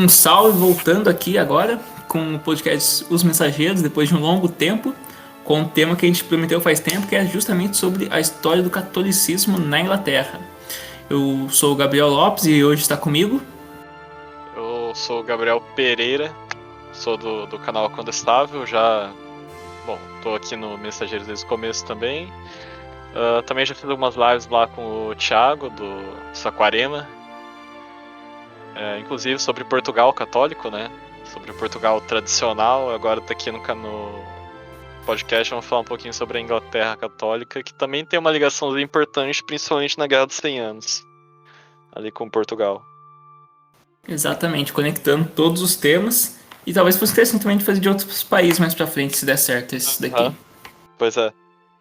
Um salve voltando aqui agora com o podcast Os Mensageiros, depois de um longo tempo, com um tema que a gente prometeu faz tempo, que é justamente sobre a história do catolicismo na Inglaterra. Eu sou o Gabriel Lopes e hoje está comigo. Eu sou o Gabriel Pereira, sou do canal Condestável, tô aqui no Mensageiros desde o começo também. Também já fiz algumas lives lá com o Thiago, do Saquarema, inclusive sobre Portugal católico, né? Sobre Portugal tradicional. Agora tá aqui no podcast, vamos falar um pouquinho sobre a Inglaterra católica, que também tem uma ligação importante, principalmente na Guerra dos 100 Anos, ali com Portugal. Exatamente, conectando todos os temas. E talvez fosse interessante também de fazer de outros países mais pra frente, se der certo esse daqui. Pois é.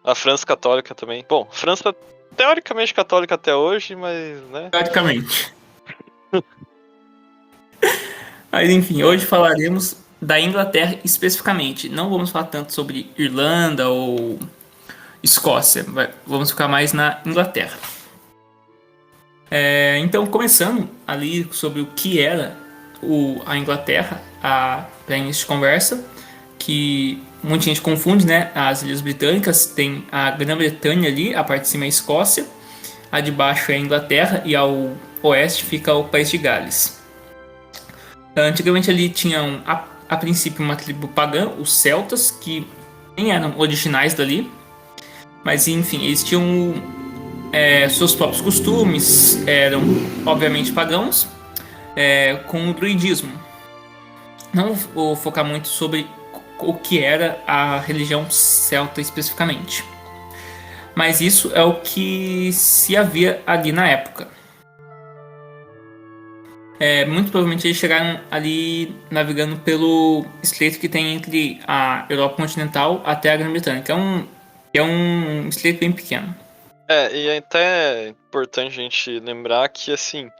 A França católica também. Bom, França teoricamente católica até hoje, mas, né? Praticamente. Mas enfim, hoje falaremos da Inglaterra especificamente. Não vamos falar tanto sobre Irlanda ou Escócia. Vamos ficar mais na Inglaterra. Então, começando ali sobre o que era a Inglaterra, para início de conversa, que muita gente confunde, né? As Ilhas Britânicas tem a Grã-Bretanha ali, a parte de cima é a Escócia, a de baixo é a Inglaterra e ao oeste fica o País de Gales. Antigamente ali tinham, a princípio, uma tribo pagã, os celtas, que nem eram originais dali, mas enfim, eles tinham seus próprios costumes, eram obviamente pagãos, com o druidismo. Não vou focar muito sobre o que era a religião celta especificamente, mas isso é o que se havia ali na época. Muito provavelmente eles chegaram ali navegando pelo estreito que tem entre a Europa continental até a Grã-Bretanha, que é um estreito bem pequeno. E é até importante a gente lembrar que, assim,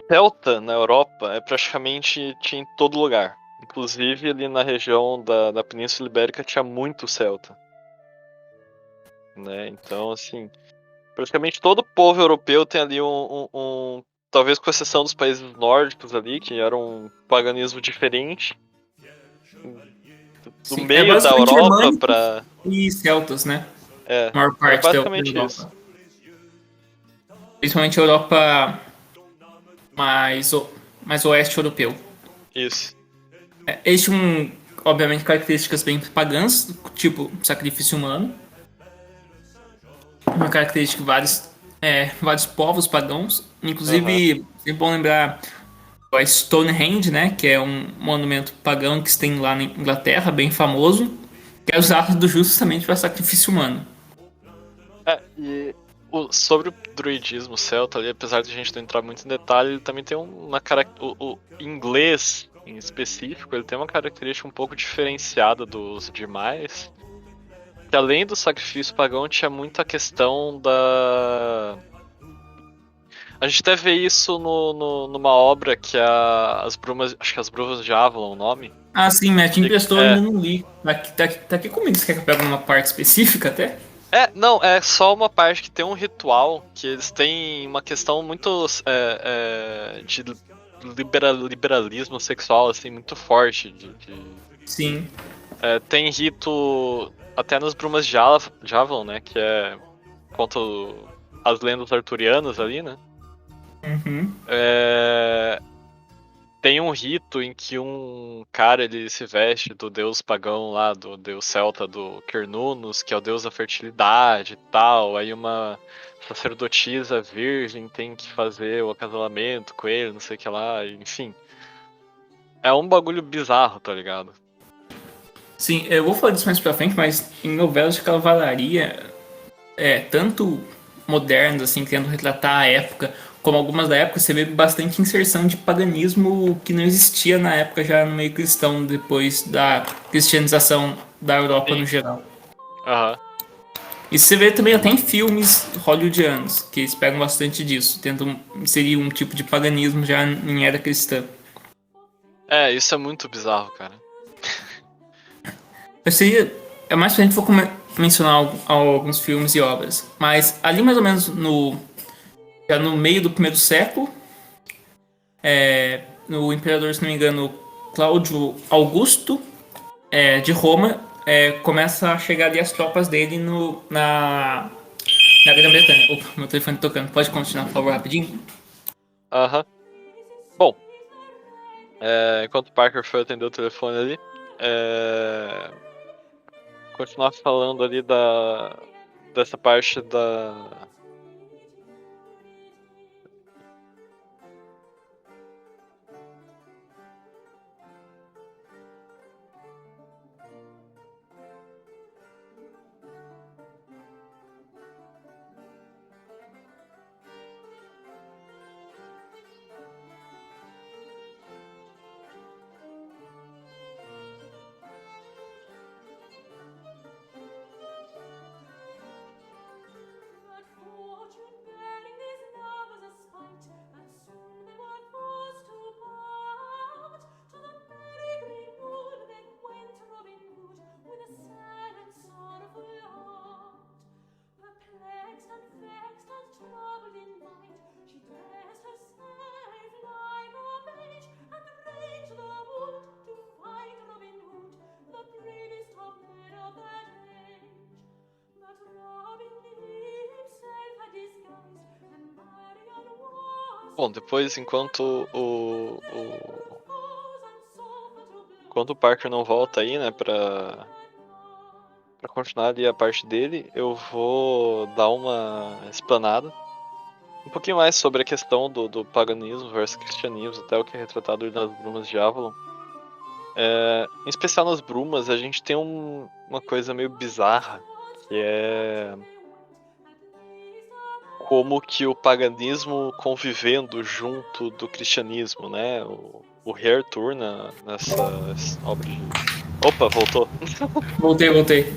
celta na Europa praticamente tinha em todo lugar. Inclusive ali na região da Península Ibérica tinha muito celta. Né? Então, assim, praticamente todo povo europeu tem ali talvez com exceção dos países nórdicos ali, que era um paganismo diferente. Do Sim, é meio da basicamente Europa germânicos pra. e celtas, né? É, A maior é parte da basicamente isso. Europa. Principalmente a Europa mais oeste europeu. Isso. Eles tinham, obviamente, características bem pagãs, tipo sacrifício humano. Uma característica de vários povos pagãos. Aham. Inclusive, é bom lembrar a Stonehenge, né? Que é um monumento pagão que se tem lá na Inglaterra, bem famoso. Que é usado justamente para sacrifício humano. E sobre o druidismo celta ali, apesar de a gente não entrar muito em detalhe, ele também tem uma característica. O inglês, em específico, ele tem uma característica um pouco diferenciada dos demais. Que além do sacrifício pagão, tinha muita questão da. A gente até vê isso numa obra que é As Brumas. Acho que é As Brumas de Avalon o nome. Ah, sim, Matt emprestou, eu É. ainda não li. Tá aqui comigo, você quer que eu pegue uma parte específica até? Não, é só uma parte que tem um ritual, que eles têm uma questão muito de liberalismo sexual, assim, muito forte. Sim. Tem rito até nas Brumas de Avalon, né, que é contra as lendas arturianas ali, né. Uhum. Tem um rito em que um cara ele se veste do deus pagão lá, do deus celta do Cernunnos, que é o deus da fertilidade e tal. Aí uma sacerdotisa virgem tem que fazer o acasalamento com ele, não sei o que lá, enfim. É um bagulho bizarro, tá ligado? Sim, eu vou falar disso mais pra frente, mas em novelas de cavalaria, tanto modernas, assim, querendo retratar a época, como algumas da época, você vê bastante inserção de paganismo que não existia na época já no meio cristão, depois da cristianização da Europa no Sim. geral. Aham. E você vê também até em filmes hollywoodianos, que eles pegam bastante disso, tentam inserir um tipo de paganismo já em era cristã. Isso é muito bizarro, cara. Eu seria. É mais pra gente for mencionar alguns filmes e obras. Mas ali mais ou menos já no meio do primeiro século, no imperador, se não me engano, Cláudio Augusto, de Roma, começa a chegar ali as tropas dele na Grã-Bretanha. Opa, meu telefone tocando. Pode continuar, por favor, rapidinho? Aham. Bom, enquanto o Parker foi atender o telefone ali, continuar falando ali dessa parte da. Bom, depois, enquanto o Parker não volta aí, né, pra continuar ali a parte dele, eu vou dar uma explanada um pouquinho mais sobre a questão do paganismo versus cristianismo, até o que é retratado nas Brumas de Avalon. Em especial nas Brumas, a gente tem uma coisa meio bizarra, que é como que o paganismo convivendo junto do cristianismo, né? O Rei Arthur nessa obra de... Opa, voltou. Voltei.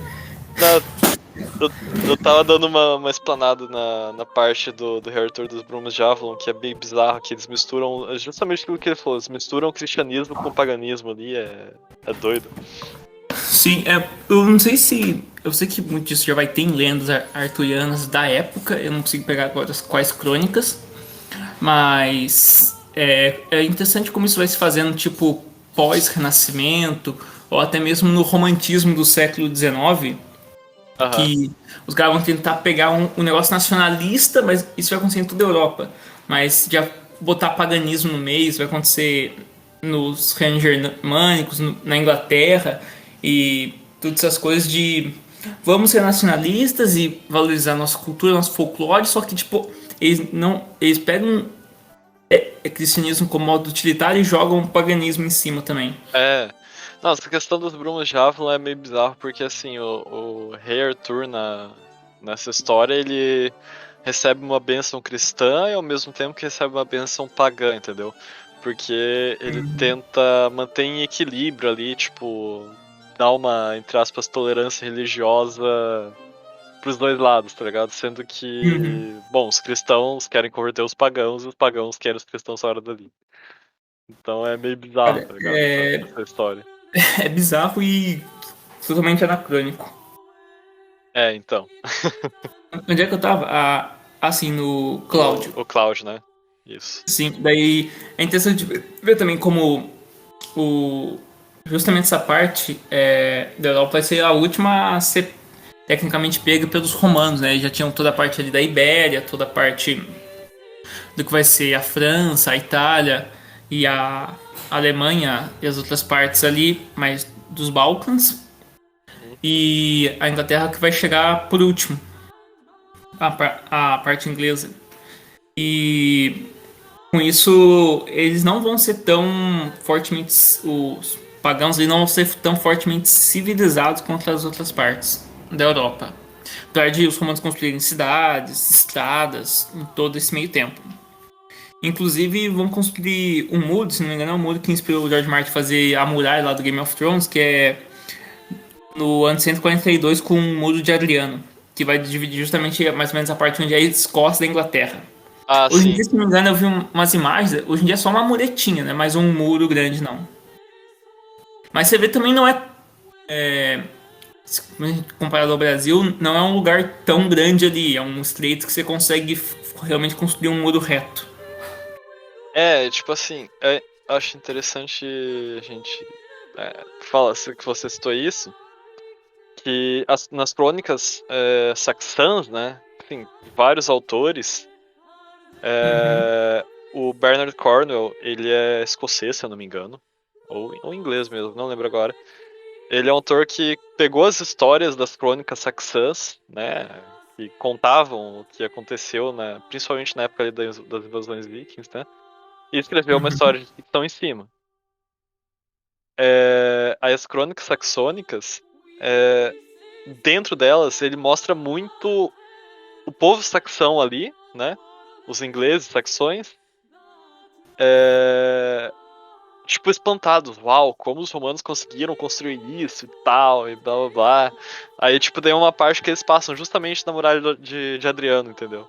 Eu tava dando uma explanada na parte do Rei Arthur dos Brumas de Avalon, que é bem bizarro, que eles misturam justamente aquilo que ele falou, eles misturam o cristianismo com o paganismo ali, é doido. Sim, eu não sei se. Eu sei que muito disso já vai ter em lendas arturianas da época, eu não consigo pegar agora quais crônicas, mas é interessante como isso vai se fazendo, tipo, pós-renascimento, ou até mesmo no romantismo do século XIX, que os caras vão tentar pegar um negócio nacionalista, mas isso vai acontecer em toda a Europa. Mas já botar paganismo no meio, isso vai acontecer nos reinos germânicos, na Inglaterra, e todas essas coisas de vamos ser nacionalistas e valorizar nossa cultura, nosso folclore, só que tipo, eles pegam cristianismo como modo utilitário e jogam o paganismo em cima também. Nossa, essa questão dos Brumas de Avalon é meio bizarro, porque assim, o Rei Arthur nessa história, ele recebe uma bênção cristã e ao mesmo tempo que recebe uma bênção pagã, entendeu? Porque ele tenta manter em equilíbrio ali, tipo, dar uma, entre aspas, tolerância religiosa pros dois lados, tá ligado? Sendo que, bom, os cristãos querem converter os pagãos e os pagãos querem os cristãos fora dali. Então é meio bizarro, tá ligado? Essa história. É bizarro e totalmente anacrônico. Então. Onde é que eu tava? Assim, no Cláudio. O Cláudio, né? Isso. Sim, daí é interessante ver também como justamente essa parte da Europa vai ser a última a ser tecnicamente pega pelos romanos, né? Já tinham toda a parte ali da Ibéria, toda a parte do que vai ser a França, a Itália e a Alemanha e as outras partes ali, mais dos Balcãs. E a Inglaterra que vai chegar por último, a parte inglesa. E com isso, eles não vão ser tão fortemente. Os pagãos eles não vão ser tão fortemente civilizados contra as outras partes da Europa. Apesar de os romanos construírem cidades, estradas, em todo esse meio tempo. Inclusive, vão construir um muro, se não me engano, é um muro que inspirou o George Martin a fazer a muralha lá do Game of Thrones, que é no ano 142 com o muro de Adriano, que vai dividir justamente mais ou menos a parte onde é a Escócia da Inglaterra. Hoje em dia, se não me engano, eu vi umas imagens. Hoje em dia é só uma muretinha, né? Mas um muro grande não. Mas você vê também não comparado ao Brasil, não é um lugar tão grande ali. É um estreito que você consegue realmente construir um muro reto. Tipo assim, acho interessante a gente falar que você citou isso, que nas crônicas saxãs, né, enfim, vários autores, o Bernard Cornwell, ele é escocês, se eu não me engano, ou inglês mesmo, não lembro agora. Ele é um autor que pegou as histórias das crônicas saxãs, né, que contavam o que aconteceu, né, principalmente na época ali das invasões vikings, né, e escreveu uma Uhum. história de ficção em cima. As crônicas saxônicas, dentro delas, ele mostra muito o povo saxão ali, né, os ingleses saxões, tipo, espantados. Uau, como os romanos conseguiram construir isso e tal, e blá blá blá. Aí, tipo, tem uma parte que eles passam justamente na muralha de Adriano, entendeu?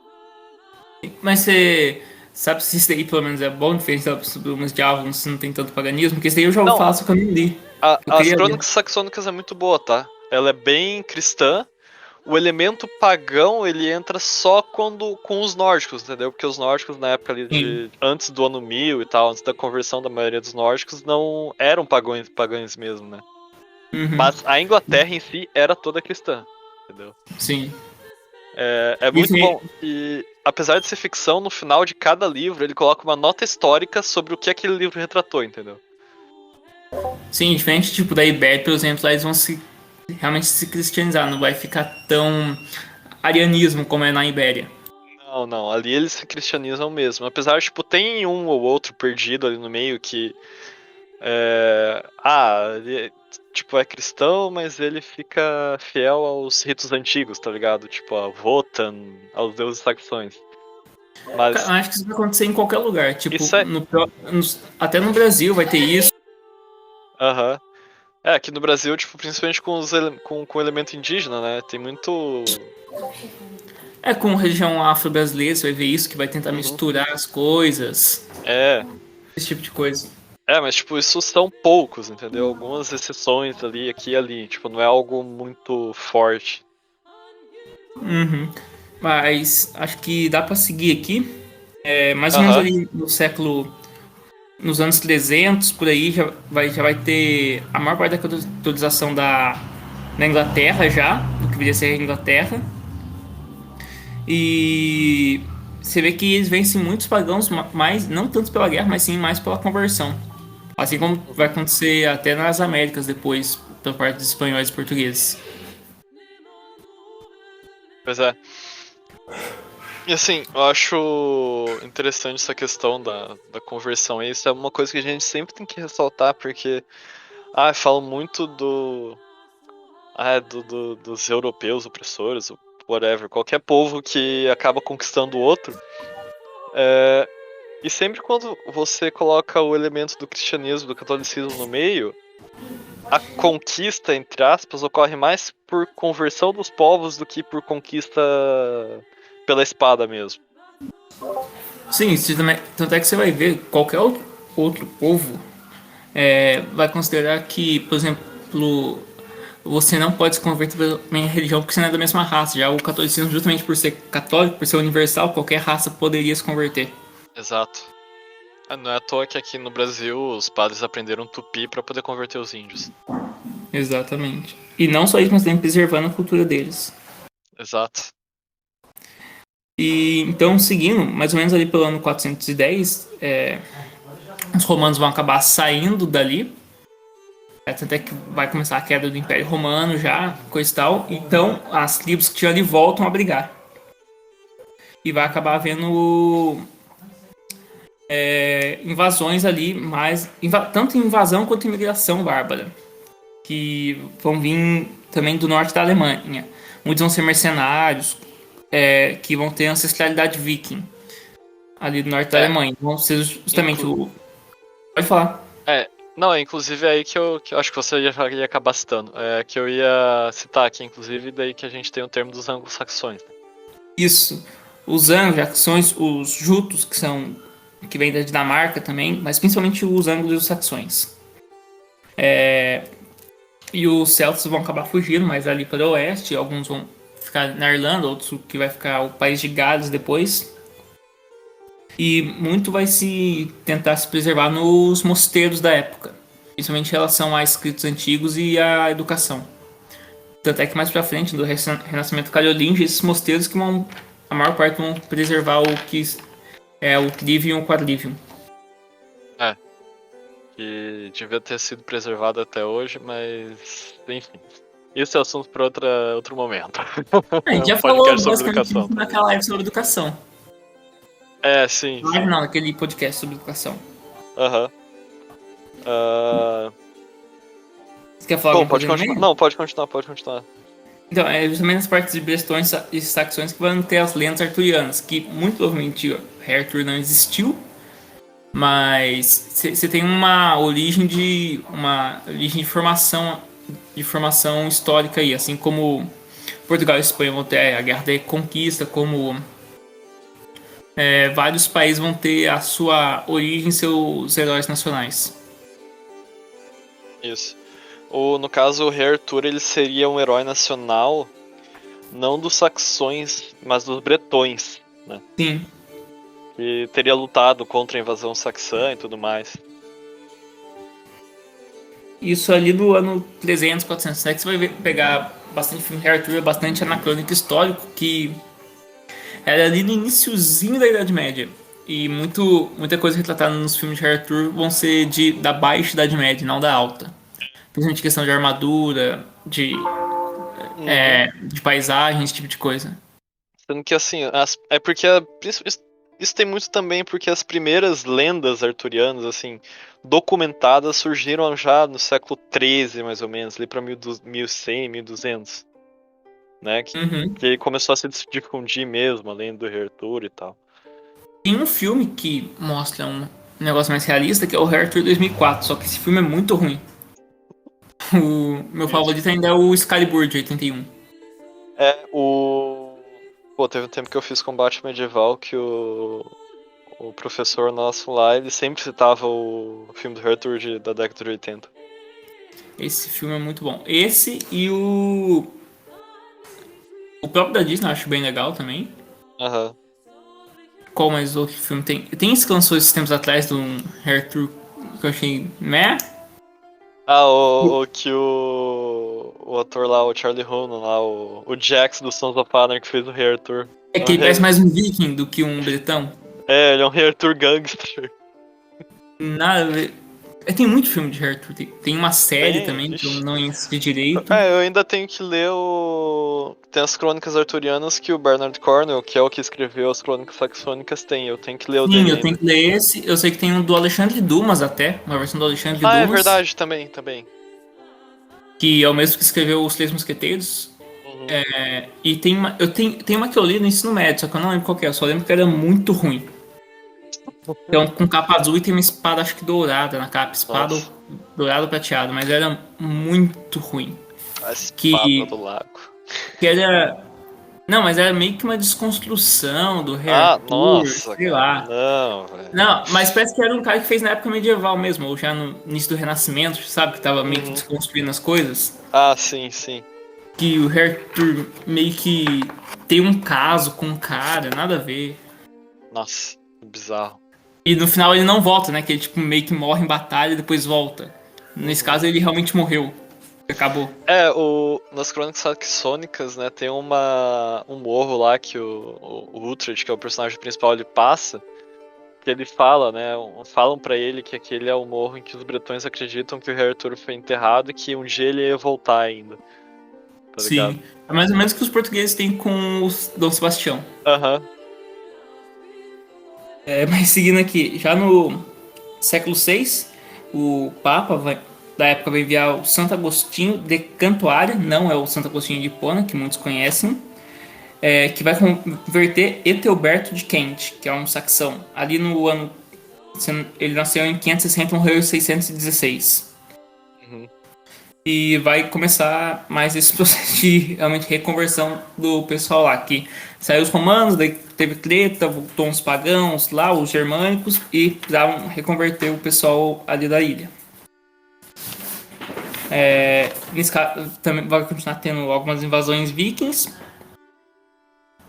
Mas você sabe se isso daí pelo menos é bom, diferente das umas de Avon, se não tem tanto paganismo? Porque isso daí eu já ouvi Não, falar, só que eu não li. Eu as queria ler. crônicas saxônicas é muito boa, tá? Ela é bem cristã. O elemento pagão, ele entra só quando com os nórdicos, entendeu? Porque os nórdicos, na época ali Sim. antes do ano 1000 e tal, antes da conversão da maioria dos nórdicos, não eram pagãos mesmo, né? Uhum. Mas a Inglaterra em si era toda cristã, entendeu? Sim. É Isso muito aí. bom. E apesar de ser ficção, no final de cada livro ele coloca uma nota histórica sobre o que aquele livro retratou, entendeu? Sim, diferente tipo da Ibéria, por exemplo, lá eles vão se realmente se cristianizar, não vai ficar tão arianismo como é na Ibéria. Não, não, ali eles se cristianizam mesmo. Apesar, tipo, tem um ou outro perdido ali no meio que. Ele, tipo, é cristão, mas ele fica fiel aos ritos antigos, tá ligado? Tipo, a Wotan, aos deuses saxões. Cara, eu Mas acho que isso vai acontecer em qualquer lugar. Tipo, isso é. até no Brasil vai ter isso. Aham. Aqui no Brasil, tipo, principalmente com o elemento indígena, né? Tem muito. É com região afro-brasileira, você vai ver isso, que vai tentar Uhum. misturar as coisas, É. esse tipo de coisa. Mas tipo, isso são poucos, entendeu? Algumas exceções ali, aqui e ali. Tipo, não é algo muito forte. Uhum. Mas acho que dá pra seguir aqui. É, mais ou menos Aham. ali no século, nos anos 300, por aí, já vai ter a maior parte da culturização da Inglaterra já, do que viria a ser a Inglaterra. E você vê que eles vencem muitos pagãos, mais, não tanto pela guerra, mas sim mais pela conversão. Assim como vai acontecer até nas Américas depois, por parte dos espanhóis e portugueses. Pois é. E assim, eu acho interessante essa questão da conversão. E isso é uma coisa que a gente sempre tem que ressaltar, porque. Falam muito dos europeus opressores, whatever. Qualquer povo que acaba conquistando o outro. É, e sempre quando você coloca o elemento do cristianismo, do catolicismo no meio, a conquista, entre aspas, ocorre mais por conversão dos povos do que por conquista pela espada mesmo. Sim, isso também, tanto é que você vai ver qualquer outro povo vai considerar que, por exemplo, você não pode se converter pela minha religião porque você não é da mesma raça. Já o catolicismo, justamente por ser católico, por ser universal, qualquer raça poderia se converter. Exato. Não é à toa que aqui no Brasil os padres aprenderam tupi para poder converter os índios. Exatamente. E não só isso, mas também preservando a cultura deles. Exato. E então, seguindo, mais ou menos ali pelo ano 410, os romanos vão acabar saindo dali. Tanto é que vai começar a queda do Império Romano já, coisa e tal. Então, as tribos que tinham ali voltam a brigar. E vai acabar havendo invasões ali, tanto invasão quanto imigração bárbara. Que vão vir também do norte da Alemanha. Muitos vão ser mercenários, que vão ter ancestralidade viking ali do norte da É, Alemanha. Vão ser justamente inclu o. Pode falar. é, não, inclusive é aí que eu acho que você ia acabar citando. É que eu ia citar aqui, inclusive, daí que a gente tem o termo dos anglo-saxões. Isso. Os anglo-saxões, os jutos, que vêm da Dinamarca também, mas principalmente os anglos e os saxões. E os celtas vão acabar fugindo, mas ali para o oeste, alguns vão ficar na Irlanda, outros que vai ficar o país de Gales depois. E muito vai se tentar se preservar nos mosteiros da época, principalmente em relação a escritos antigos e à educação. Tanto é que mais pra frente, do Renascimento Carolíngio, esses mosteiros que vão, a maior parte vão preservar o que é o Trivium e o Quadrivium. É, que devia ter sido preservado até hoje, mas enfim. Isso é assunto para outro momento. A gente Um já falou podcast sobre basicamente educação isso também. naquela live sobre educação. É, sim, Live sim. não, naquele podcast sobre educação. Aham. Ah, Você quer falar bom, alguma pode coisa no continuar. meio? Não, pode continuar, pode continuar. Então, é justamente nas partes de Brestões e Saxões que vão ter as lendas arturianas, que muito provavelmente o rei Arthur não existiu, mas você tem uma origem de formação histórica aí, assim como Portugal e Espanha vão ter a Guerra da Reconquista, como vários países vão ter a sua origem, seus heróis nacionais. Isso. No caso, o rei Arthur ele seria um herói nacional, não dos saxões, mas dos bretões, né? Sim, Que teria lutado contra a invasão saxã e tudo mais. isso ali do ano 300, 400, né? Que você vai pegar bastante filme de Arthur, bastante anacrônico histórico, que era ali no iniciozinho da Idade Média. E muita coisa retratada nos filmes de Arthur vão ser da baixa Idade Média, não da alta. Principalmente questão de armadura, Uhum. de paisagem, esse tipo de coisa. Sendo que assim, é porque isso tem muito também porque as primeiras lendas arturianas, assim, documentadas surgiram já no século XIII, mais ou menos, ali pra 1100, 1200, né? Uhum. Que começou a se difundir mesmo, além do rei Arthur e tal. Tem um filme que mostra um negócio mais realista, que é o Rei Arthur 2004, só que esse filme é muito ruim. O meu Isso. favorito ainda é o Excalibur de 81. Pô, teve um tempo que eu fiz combate medieval que o professor nosso lá, ele sempre citava o filme do Arthur da década de 80. Esse filme é muito bom. Esse e o próprio da Disney eu acho bem legal também. Aham. Qual mais outro filme tem? Tem esse que lançou esses tempos atrás do Arthur que eu achei meh. Ah, o que o ator lá, o Charlie Hunnam lá, o Jax do Sons of Anarchy que fez o Rei Arthur. É É que ele parece mais um viking do que um bretão. ele é um Rei Arthur gangster. Nada a ver. Tem muito filme de Arthur. Tem uma série Tem, também que eu vixe. não assisti direito. Eu ainda tenho que ler o. Tem as crônicas arturianas que o Bernard Cornwell, que é o que escreveu as crônicas saxônicas, tem. Eu tenho que ler o Sim, dele eu tenho ainda. que ler esse. Eu sei que tem um do Alexandre Dumas até, uma versão do Alexandre Ah, é Dumas, verdade, também, também. que é o mesmo que escreveu Os Três Mosqueteiros. Uhum. E tem uma que eu li no ensino médio, só que eu não lembro qual que é, eu só lembro que era muito ruim. Então, com capa azul e tem uma espada, acho que dourada na capa, espada Nossa, dourado prateado, mas era muito ruim. a espada Que, do lago. que era. Não, mas era meio que uma desconstrução do Rei Ah, Arthur, nossa, sei cara. lá. Não, velho. Não, mas parece que era um cara que fez na época medieval mesmo, ou já no início do Renascimento, sabe? Que tava meio que Uhum. desconstruindo as coisas. Ah, sim, sim. Que o Rei Arthur meio que tem um caso com um cara, nada a ver. Nossa, bizarro. E no final ele não volta, né? Que ele tipo, meio que morre em batalha e depois volta. Nesse Uhum. caso ele realmente morreu. Acabou. Nas crônicas saxônicas, né, tem um morro lá que o Uhtred, que é o personagem principal, ele passa, que ele fala, né, falam pra ele que aquele é o morro em que os bretões acreditam que o rei Arthur foi enterrado e que um dia ele ia voltar ainda, tá ligado? Sim. É mais ou menos o que os portugueses têm com o Dom Sebastião. Aham. Mas seguindo aqui, já no século VI, o Papa da época vai enviar o Santo Agostinho de Cantuária, não é o Santo Agostinho de Hipona, que muitos conhecem, que vai converter Ethelberto de Kent, que é um saxão. Ali no ano. Ele nasceu em 560 e morreu em 616. Uhum. E vai começar mais esse processo de realmente reconversão do pessoal lá. Que saiu os romanos, daí teve treta, voltou uns pagãos lá, os germânicos, e precisavam reconverter o pessoal ali da ilha. Nesse caso, também vai continuar tendo algumas invasões vikings.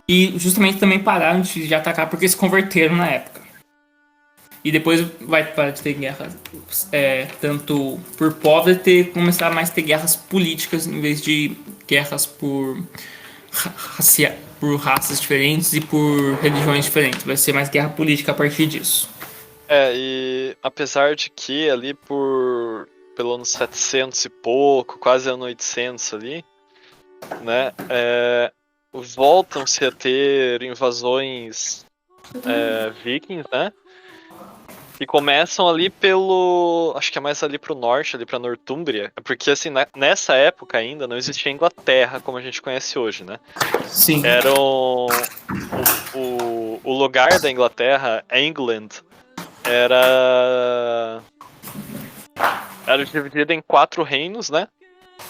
E justamente também pararam de atacar porque se converteram na época. E depois vai parar de ter guerra, tanto por pobre ter começar mais a ter guerras políticas em vez de guerras por por raças diferentes e por religiões diferentes. Vai ser mais guerra política a partir disso. E apesar de que ali pelo ano 700 e pouco, quase ano 800 ali, né, voltam-se a ter invasões vikings, né, e começam ali acho que é mais ali pro norte, ali pra Nortúmbria, porque assim, nessa época ainda não existia Inglaterra como a gente conhece hoje, né. Sim. O lugar da Inglaterra, England, era dividido em 4 reinos, né?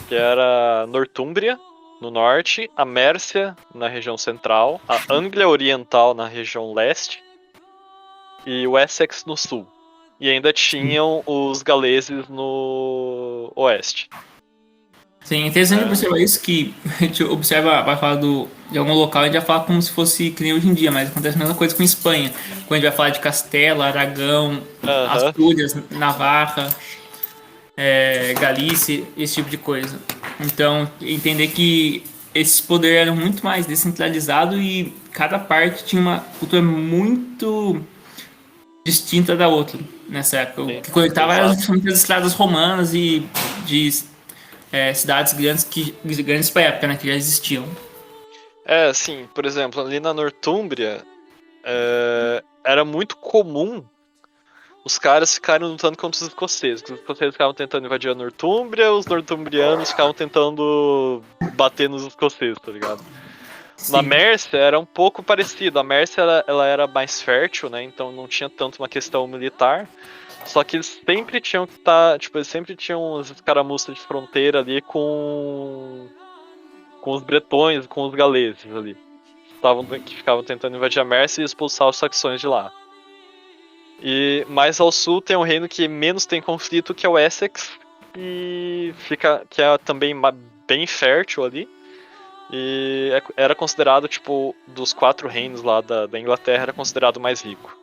Que era Nortúmbria, no norte, a Mércia, na região central, a Anglia Oriental, na região leste, e o Essex, no sul. E ainda tinham os galeses no oeste. Sim, é interessante observar isso, que a gente observa, vai falar de algum local, a gente vai falar como se fosse que nem hoje em dia, mas acontece a mesma coisa com Espanha. Quando a gente vai falar de Castela, Aragão, Astúrias, Navarra, Galícia, esse tipo de coisa. Então, entender que esses poderes eram muito mais descentralizados e cada parte tinha uma cultura muito distinta da outra nessa época. O que conectava eram justamente as estradas romanas e de cidades grandes para a época, né, que já existiam. Sim, por exemplo, ali na Nortúmbria, era muito comum os caras ficarem lutando contra os escoceses. Os escoceses ficavam tentando invadir a Nortúmbria, os nortumbrianos ficavam tentando bater nos escoceses, tá ligado? Sim. Na Mércia era um pouco parecido. A Mércia ela era mais fértil, né? Então não tinha tanto uma questão militar. Só que eles sempre tinham que estar. Tipo, eles sempre tinham as escaramuças de fronteira ali com os bretões, com os galeses ali. Que ficavam tentando invadir a Mércia e expulsar os saxões de lá. E mais ao sul tem um reino que menos tem conflito, que é o Essex, que é também bem fértil ali. E era considerado, tipo, dos 4 reinos lá da Inglaterra, era considerado o mais rico.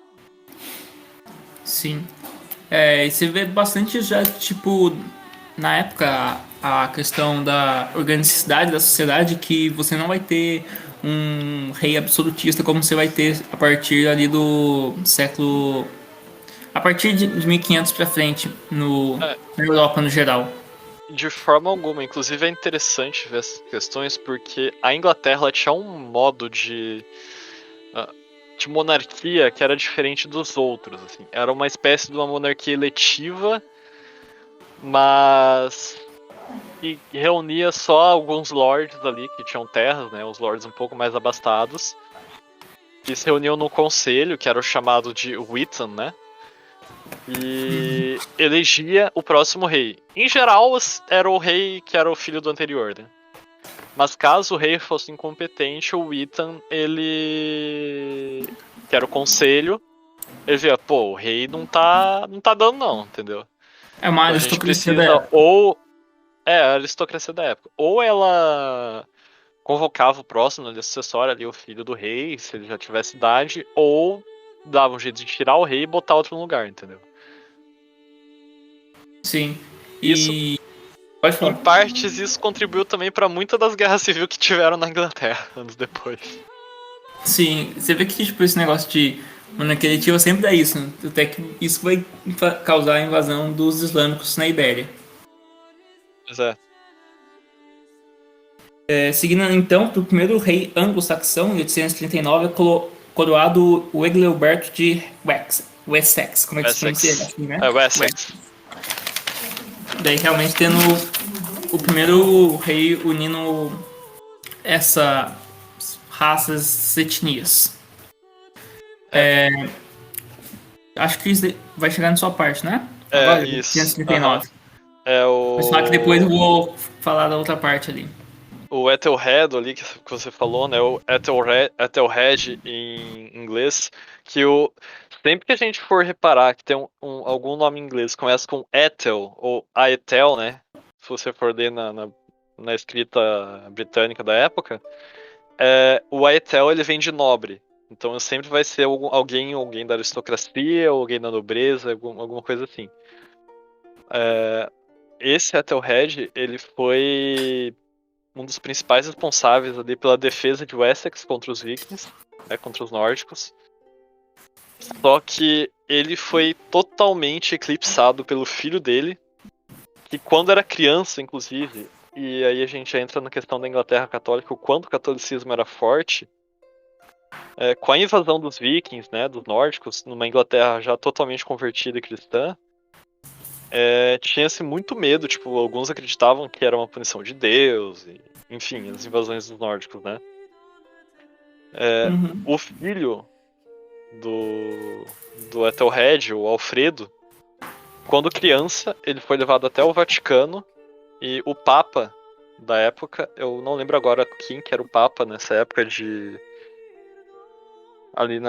Sim. E você vê bastante já, tipo, na época, a questão da organicidade da sociedade, que você não vai ter um rei absolutista como você vai ter a partir ali do século... A partir de 1500 pra frente, na Europa no geral. De forma alguma. Inclusive é interessante ver essas questões, porque a Inglaterra tinha um modo de monarquia que era diferente dos outros. Assim. Era uma espécie de uma monarquia eletiva, mas que reunia só alguns lords ali que tinham terras, né, os lords um pouco mais abastados, que se reuniam no conselho, que era o chamado de Witan, né? E elegia o próximo rei. Em geral, era o rei que era o filho do anterior, né? Mas caso o rei fosse incompetente, o Witan, ele... que era o conselho, ele via, pô, o rei não tá dando não, entendeu? É uma então, aristocracia da época. A aristocracia da época. Ou ela convocava o próximo ali, sucessório ali, o filho do rei, se ele já tivesse idade, ou dava um jeito de tirar o rei e botar outro no lugar, entendeu? Sim. Isso, pode falar. em partes, isso contribuiu também para muitas das guerras civis que tiveram na Inglaterra anos depois. Sim, você vê que tipo, esse negócio de monarquia eletiva sempre dá isso, né? Até que isso vai causar a invasão dos islâmicos na Ibéria. Pois é. Seguindo então para o primeiro rei anglo-saxão, em 839, é coroado o Egilberto de Wessex. Como é que se pronuncia? Assim, né? Wessex. Daí realmente tendo o primeiro rei unindo essas raças, etnias. Acho que isso vai chegar na sua parte, né? Agora, Isso. 539. Mas falar que depois eu vou falar da outra parte ali. O Ethelred ali que você falou, né? O Ethelred em inglês, que sempre que a gente for reparar que tem algum nome em inglês que começa com Ethel ou Aethel, né? Se você for ler na escrita britânica da época, o Aethel ele vem de nobre. Então sempre vai ser alguém da aristocracia, ou alguém da nobreza, alguma coisa assim. Esse Ethelred, ele foi um dos principais responsáveis ali pela defesa de Wessex contra os vikings, né, contra os nórdicos. Só que ele foi totalmente eclipsado pelo filho dele, que quando era criança, inclusive, e aí a gente entra na questão da Inglaterra católica, o quanto o catolicismo era forte, com a invasão dos vikings, né, dos nórdicos, numa Inglaterra já totalmente convertida e cristã, tinha-se muito medo, tipo, alguns acreditavam que era uma punição de Deus, e, enfim, as invasões dos nórdicos, né. Uhum. O filho do Ethelred, o Alfredo, quando criança, ele foi levado até o Vaticano e o Papa da época, eu não lembro agora quem que era o Papa nessa época de... Ali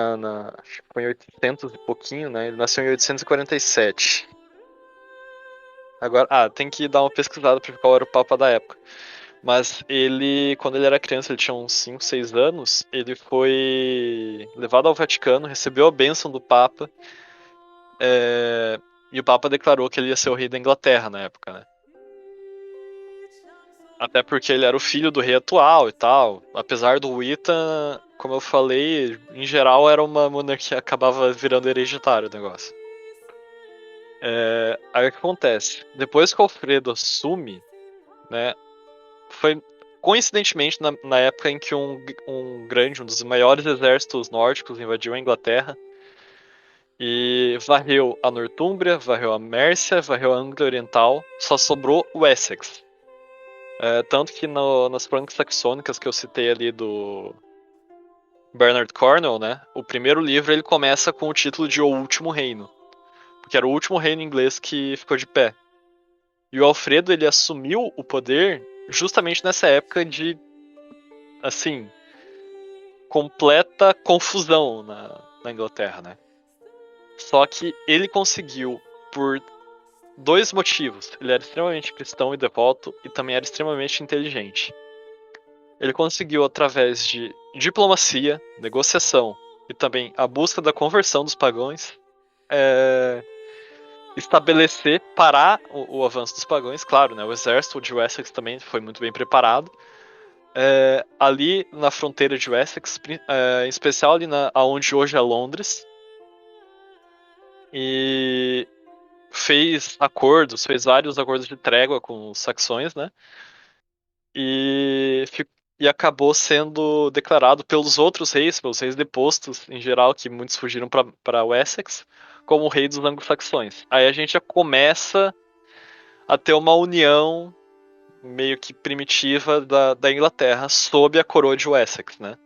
acho que foi em 800 e pouquinho, né? Ele nasceu em 847. Agora, tem que dar uma pesquisada pra ver qual era o Papa da época. Mas ele, quando ele era criança, ele tinha uns 5, 6 anos, ele foi levado ao Vaticano, recebeu a bênção do Papa, e o Papa declarou que ele ia ser o rei da Inglaterra na época, né? Até porque ele era o filho do rei atual e tal. Apesar do Wita, como eu falei, em geral era uma monarquia que acabava virando hereditário o negócio. Aí o que acontece? Depois que o Alfredo assume, né, foi coincidentemente na época em que um dos maiores exércitos nórdicos invadiu a Inglaterra e varreu a Nortúmbria, varreu a Mércia, varreu a Anglia Oriental, só sobrou o Essex. Tanto que nas crônicas saxônicas que eu citei ali do Bernard Cornwell, né, o primeiro livro ele começa com o título de O Último Reino, porque era o último reino inglês que ficou de pé. E o Alfredo ele assumiu o poder justamente nessa época de, assim, completa confusão na Inglaterra, né? Só que ele conseguiu, por dois motivos. Ele era extremamente cristão e devoto e também era extremamente inteligente. Ele conseguiu, através de diplomacia, negociação e também a busca da conversão dos pagãos, estabelecer, parar o avanço dos pagãos. Claro, né, o exército de Wessex também foi muito bem preparado. Ali na fronteira de Wessex, em especial ali onde hoje é Londres. E fez vários acordos de trégua com os saxões, né? E acabou sendo declarado pelos outros reis, pelos reis depostos em geral, que muitos fugiram para Wessex, como o rei dos anglo-saxões. Aí a gente já começa a ter uma união meio que primitiva da Inglaterra sob a coroa de Wessex, né?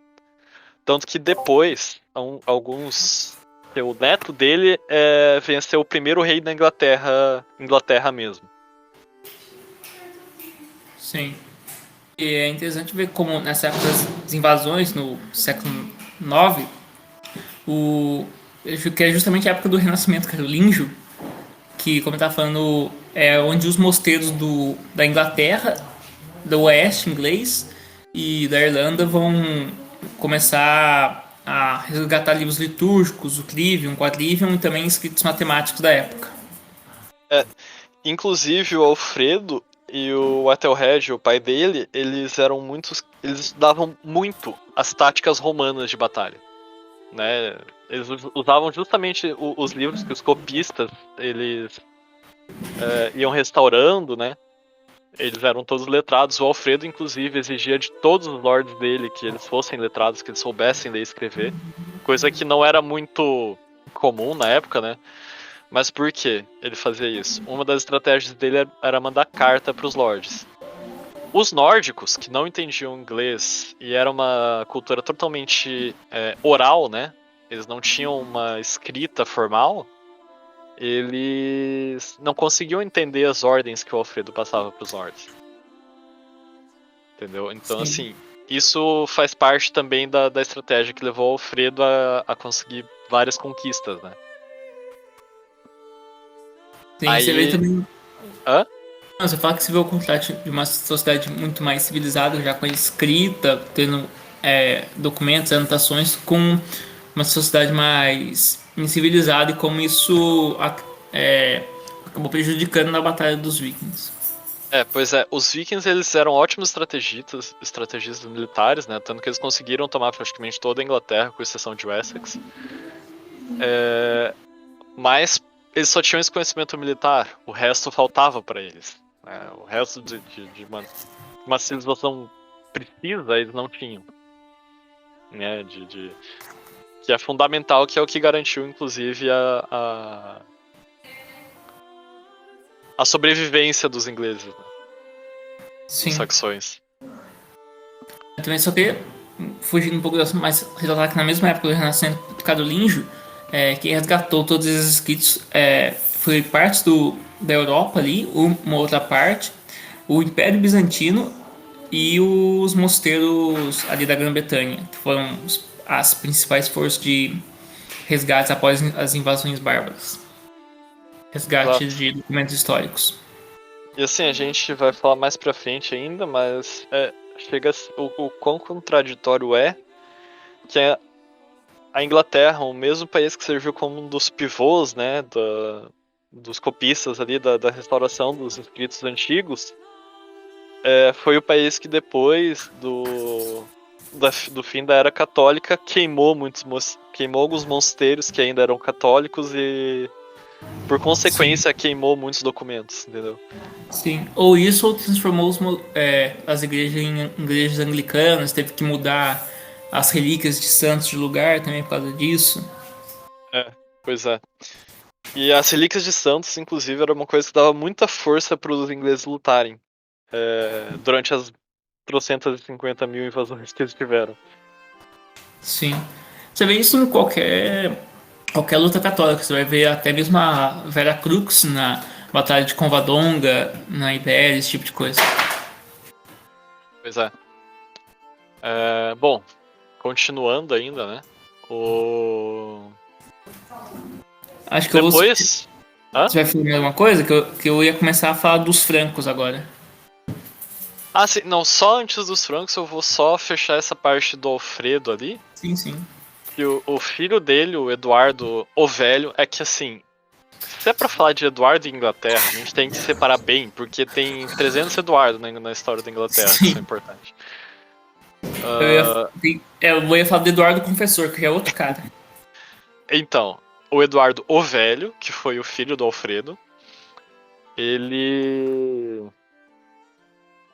Tanto que depois, o neto dele venceu o primeiro rei da Inglaterra mesmo. Sim. E é interessante ver como nessa época das invasões, no século IX, eu acho que é justamente a época do Renascimento carolíngio, que, como eu estava falando, é onde os mosteiros da Inglaterra, do oeste inglês e da Irlanda vão começar a resgatar livros litúrgicos, o Trivium, o Quadrivium e também escritos matemáticos da época. Inclusive o Alfredo e o Ethelred, o pai dele, eles estudavam muito as táticas romanas de batalha, né? Eles usavam justamente os livros que os copistas eles iam restaurando, né? Eles eram todos letrados. O Alfredo, inclusive, exigia de todos os lords dele que eles fossem letrados, que eles soubessem ler e escrever, coisa que não era muito comum na época, né? Mas por que ele fazia isso? Uma das estratégias dele era mandar carta para os lords. Os nórdicos, que não entendiam inglês e era uma cultura totalmente oral, né? Eles não tinham uma escrita formal. Eles não conseguiam entender as ordens que o Alfredo passava para os lords. Entendeu? Então, Sim. assim, isso faz parte também da estratégia que levou o Alfredo a conseguir várias conquistas, né? Sim, você vê Aí... também. Hã? Não, você fala que você vê o contraste de uma sociedade muito mais civilizada, já com a escrita, tendo documentos, anotações com uma sociedade mais incivilizada e como isso acabou prejudicando na Batalha dos Vikings. Pois é, os vikings eles eram ótimos estrategistas militares, né? Tanto que eles conseguiram tomar praticamente toda a Inglaterra, com exceção de Wessex. Mas eles só tinham esse conhecimento militar, o resto faltava para eles. Né? O resto de uma civilização precisa, eles não tinham. Né? Que é fundamental, que é o que garantiu, inclusive, a sobrevivência dos ingleses, né? Dos Sim. saxões. Eu também só queria fugir um pouco dessa, mas relatar que na mesma época do Renascimento carolíngio, quem resgatou todos esses escritos foi partes da Europa ali, uma outra parte, o Império Bizantino e os mosteiros ali da Grã-Bretanha, que foram as principais forças de resgates após as invasões bárbaras. Resgate Exato. de documentos históricos. E assim, a gente vai falar mais pra frente ainda, mas chega o quão contraditório é que a Inglaterra, o mesmo país que serviu como um dos pivôs, né, dos copistas ali da restauração dos escritos antigos, foi o país que depois do fim da Era Católica queimou alguns mosteiros que ainda eram católicos e, por Sim. consequência, queimou muitos documentos, entendeu? Sim, ou isso ou transformou as igrejas em igrejas anglicanas, teve que mudar as relíquias de santos de lugar também por causa disso. Pois é. E as relíquias de santos, inclusive, era uma coisa que dava muita força para os ingleses lutarem durante as 350 mil invasões que eles tiveram. Sim. Você vê isso em qualquer luta católica, você vai ver até mesmo a Vera Crux na Batalha de Covadonga, na Ibéria, esse tipo de coisa. Pois é. Bom, continuando ainda, né? O... Acho que você Depois. Hã? vai falar mais alguma coisa? Que eu ia começar a falar dos francos agora. Ah, sim, não, só antes dos francos eu vou só fechar essa parte do Alfredo ali. Sim, sim. Que o filho dele, o Eduardo o Velho, é que assim, se é pra falar de Eduardo e Inglaterra, a gente tem que separar bem, porque tem 300 Eduardo na história da Inglaterra, que isso é Sim. importante. Eu ia, Ah, eu ia falar do Eduardo Confessor, que é outro cara. então, o Eduardo o Velho, que foi o filho do Alfredo, ele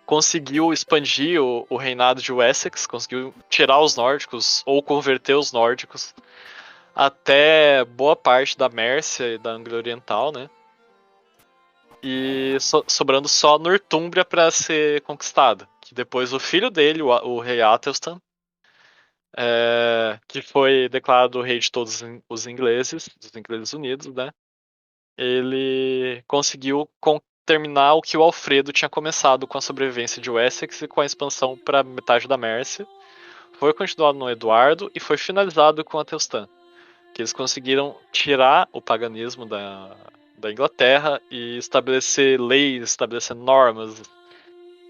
conseguiu expandir o reinado de Wessex, conseguiu tirar os nórdicos ou converter os nórdicos até boa parte da Mércia e da Anglia Oriental, né? E sobrando só Nortúmbria para ser conquistada. Que depois o filho dele, o rei Athelstan, que foi declarado rei de todos os ingleses, dos ingleses unidos, né? Ele conseguiu terminar o que o Alfredo tinha começado com a sobrevivência de Wessex e com a expansão para metade da Mércia. Foi continuado no Eduardo e foi finalizado com Athelstan. Que eles conseguiram tirar o paganismo da Inglaterra e estabelecer leis, estabelecer normas,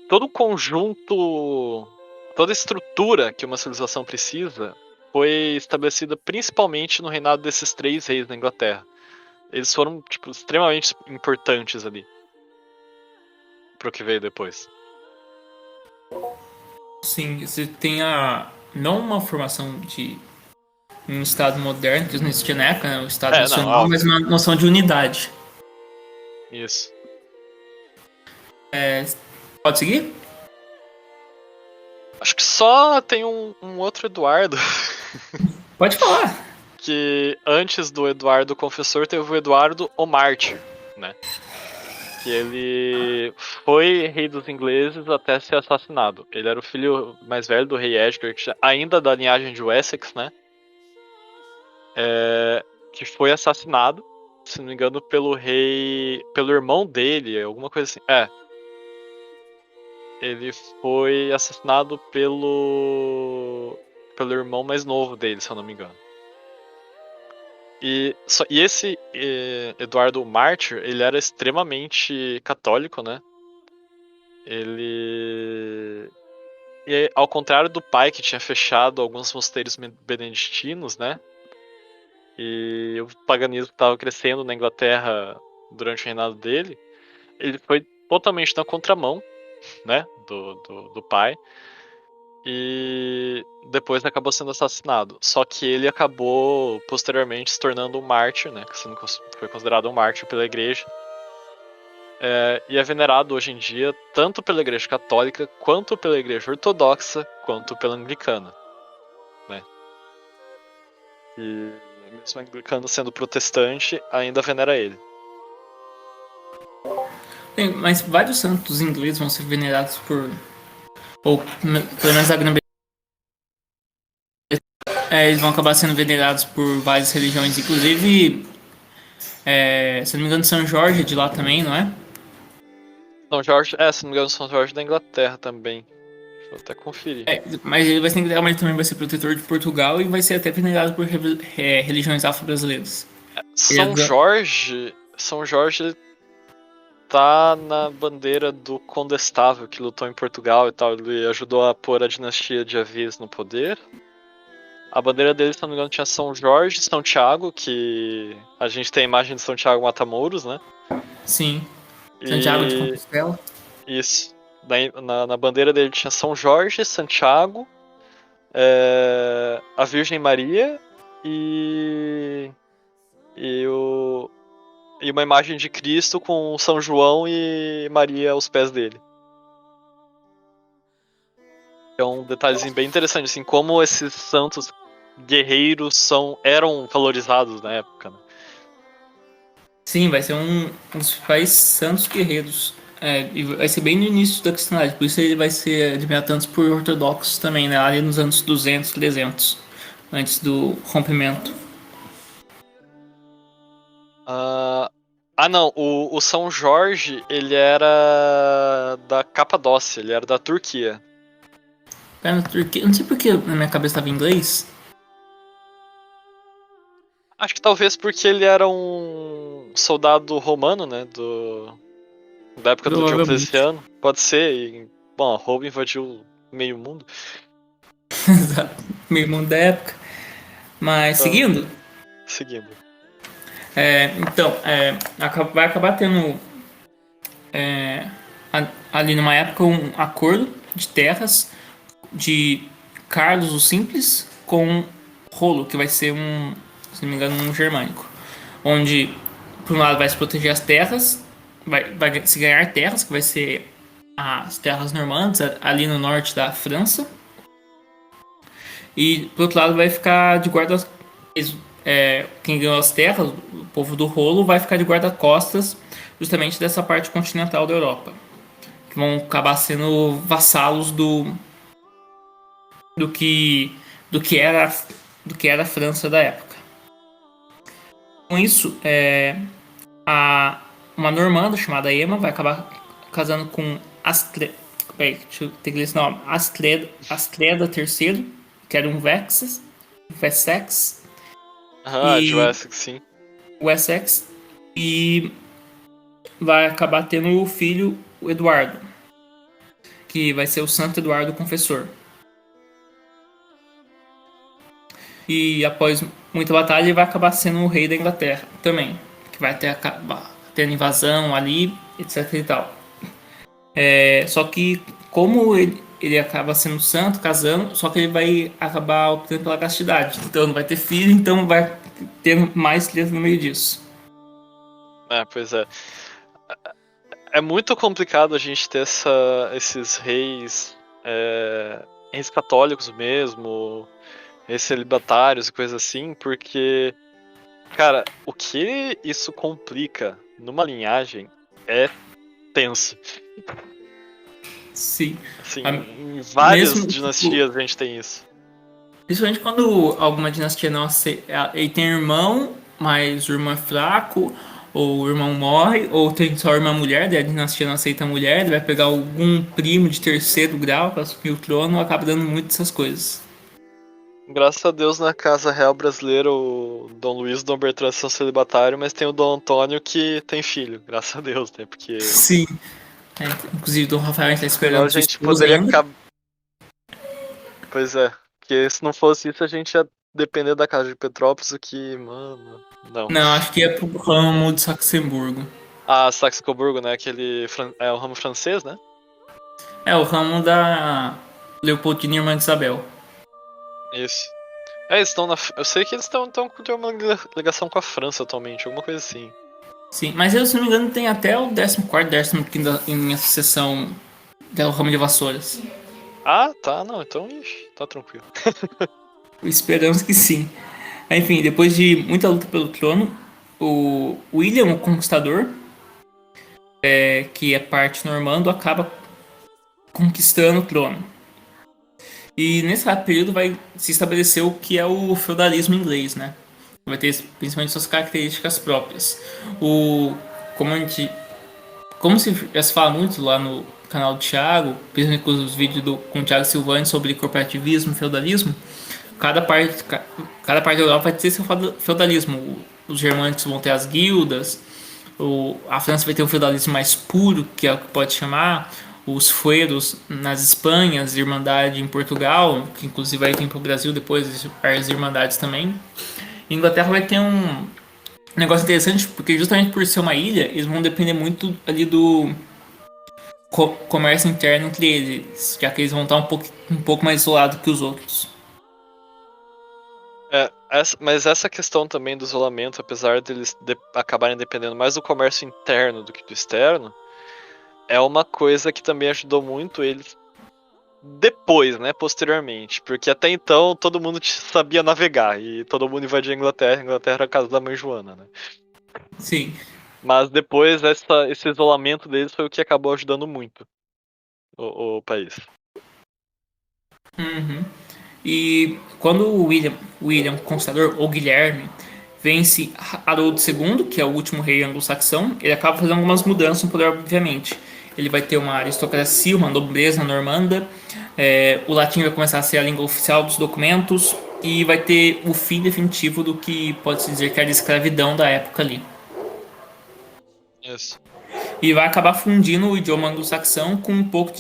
todo o conjunto, toda a estrutura que uma civilização precisa foi estabelecida principalmente no reinado desses três reis da Inglaterra. Eles foram tipo, extremamente importantes ali pro que veio depois. Sim, você tem não uma formação de um Estado moderno, que não existia na época, né, o Estado Não, nacional, mas óbvio. uma noção de unidade. Isso. É, pode seguir? Acho que só tem um outro Eduardo. Pode falar. Que antes do Eduardo Confessor teve o Eduardo o Mártir, né? Que ele foi rei dos ingleses até ser assassinado. Ele era o filho mais velho do rei Edgar, ainda da linhagem de Wessex, né? Que foi assassinado, se não me engano, pelo irmão dele, alguma coisa assim. Ele foi assassinado pelo irmão mais novo dele, se eu não me engano. E esse Eduardo Mártir, ele era extremamente católico, né? Ele E ao contrário do pai, que tinha fechado alguns mosteiros beneditinos, né? E o paganismo estava crescendo na Inglaterra durante o reinado dele, ele foi totalmente na contramão, né? Do pai. E depois acabou sendo assassinado. Só que ele acabou posteriormente se tornando um mártir, né? Foi considerado um mártir pela igreja. E é venerado hoje em dia tanto pela igreja católica, quanto pela igreja ortodoxa, quanto pela anglicana, né? E mesmo anglicano sendo protestante, ainda venera ele. Mas vários santos ingleses vão ser venerados por... Ou pelo menos a Grã-Bretanha. Eles vão acabar sendo venerados por várias religiões, inclusive, se não me engano, São Jorge é de lá também, não é? São Jorge, se não me engano, São Jorge da Inglaterra também. Deixa eu até conferir. Mas ele vai ser, mas ele também vai ser protetor de Portugal e vai ser até venerado por religiões afro-brasileiras. São Jorge tá na bandeira do Condestável, que lutou em Portugal e tal. Ele ajudou a pôr a dinastia de Aviz no poder. A bandeira dele, se não me engano, tinha São Jorge e São Tiago, que a gente tem a imagem de São Tiago Matamoros, né? Sim. Santiago de Compostela. Isso. Na bandeira dele tinha São Jorge, Santiago, a Virgem Maria e uma imagem de Cristo com São João e Maria aos pés dele. É um detalhezinho bem interessante, assim, como esses santos guerreiros eram valorizados na época, né? Sim, vai ser um dos principais santos guerreiros. E vai ser bem no início da cristandade, por isso ele vai ser admirado tanto por ortodoxos também, né? Ali nos anos 200, 300, antes do rompimento. Não, o São Jorge, ele era da Capadócia, ele era da Turquia. Na Turquia, não sei porque na minha cabeça estava em inglês. Acho que talvez porque ele era um soldado romano, né, da época do Diocleciano. Pode ser, bom, Roma invadiu meio mundo. Exato, meio mundo da época. Mas Então, seguindo. Então, vai acabar tendo ali numa época um acordo de terras de Carlos o Simples com Rolo, que vai ser se não me engano, um germânico. Onde, por um lado, vai se proteger as terras, vai se ganhar terras, que vai ser as terras normandas, ali no norte da França. E, por outro lado, vai ficar de guarda... quem ganhou as terras, o povo do Rolo, vai ficar de guarda-costas justamente dessa parte continental da Europa. Que vão acabar sendo vassalos do que era a França da época. Com isso, uma normanda chamada Emma vai acabar casando com Astreda III, que era um Wessex. De Wessex, sim. Wessex, e vai acabar tendo o filho, o Eduardo, que vai ser o Santo Eduardo Confessor. E após muita batalha, ele vai acabar sendo o rei da Inglaterra também, que vai acabar tendo invasão ali, etc e tal. Só que como ele acaba sendo santo, casando, só que ele vai acabar optando pela castidade. Então não vai ter filho, então vai ter mais treta no meio disso. Pois é. É muito complicado a gente ter esses reis católicos mesmo, reis celibatários e coisas assim, porque, cara, o que isso complica numa linhagem é tenso. Sim. Assim, em várias dinastias a gente tem isso. Principalmente quando alguma dinastia não aceita. Ele tem irmão, mas o irmão é fraco, ou o irmão morre, ou tem só irmã mulher, daí a dinastia não aceita a mulher, ele vai pegar algum primo de terceiro grau para assumir o trono, acaba dando muito dessas coisas. Graças a Deus na casa real brasileira o Dom Luiz e o Dom Bertrand são celibatários, mas tem o Dom Antônio que tem filho, graças a Deus, né? Porque... Sim. Inclusive o Dom Rafael está esperando. A gente poderia Pois é. Porque se não fosse isso, a gente ia depender da Casa de Petrópolis, o que, mano. Não. Não, acho que é pro ramo de Saxemburgo. Ah, Saxe-Coburgo, né? É o ramo francês, né? É o ramo da Leopoldina Irmã de Isabel. Isso. É, eles estão na. Eu sei que eles estão com uma ligação com a França atualmente, alguma coisa assim. Sim, mas eu, se não me engano, tem até o 14º, 15º em associação do ramo de vassouras. Ah, tá, não, então, ixi, tá tranquilo. Esperamos que sim. Enfim, depois de muita luta pelo trono, o William, o Conquistador, que é parte normando, acaba conquistando o trono. E nesse rápido período vai se estabelecer o que é o feudalismo inglês, né? Vai ter principalmente suas características próprias. O, como a gente, como já se fala muito lá no canal do Thiago, principalmente com os vídeos com o Thiago Silvani sobre corporativismo e feudalismo, cada parte da Europa vai ter seu feudalismo. Os germânicos vão ter as guildas, a França vai ter um feudalismo mais puro, que é o que pode chamar, os fueros nas Espanhas, Irmandade em Portugal, que inclusive vai vir para o Brasil depois, as Irmandades também. E a Inglaterra vai ter um negócio interessante, porque justamente por ser uma ilha, eles vão depender muito ali do comércio interno entre eles, já que eles vão estar um pouco mais isolados que os outros. Mas essa questão também do isolamento, apesar deles acabarem dependendo mais do comércio interno do que do externo, é uma coisa que também ajudou muito eles depois, né, posteriormente, porque até então todo mundo sabia navegar e todo mundo invadia a Inglaterra era a casa da mãe Joana, né? Sim. Mas depois esse isolamento deles foi o que acabou ajudando muito o país. Uhum. E quando o William Conquistador, ou Guilherme, vence Haroldo II, que é o último rei anglo-saxão, ele acaba fazendo algumas mudanças no poder, obviamente. Ele vai ter uma aristocracia, uma nobreza normanda, o latim vai começar a ser a língua oficial dos documentos, e vai ter o fim definitivo do que pode-se dizer que era a escravidão da época ali. Isso. E vai acabar fundindo o idioma anglo-saxão com um pouco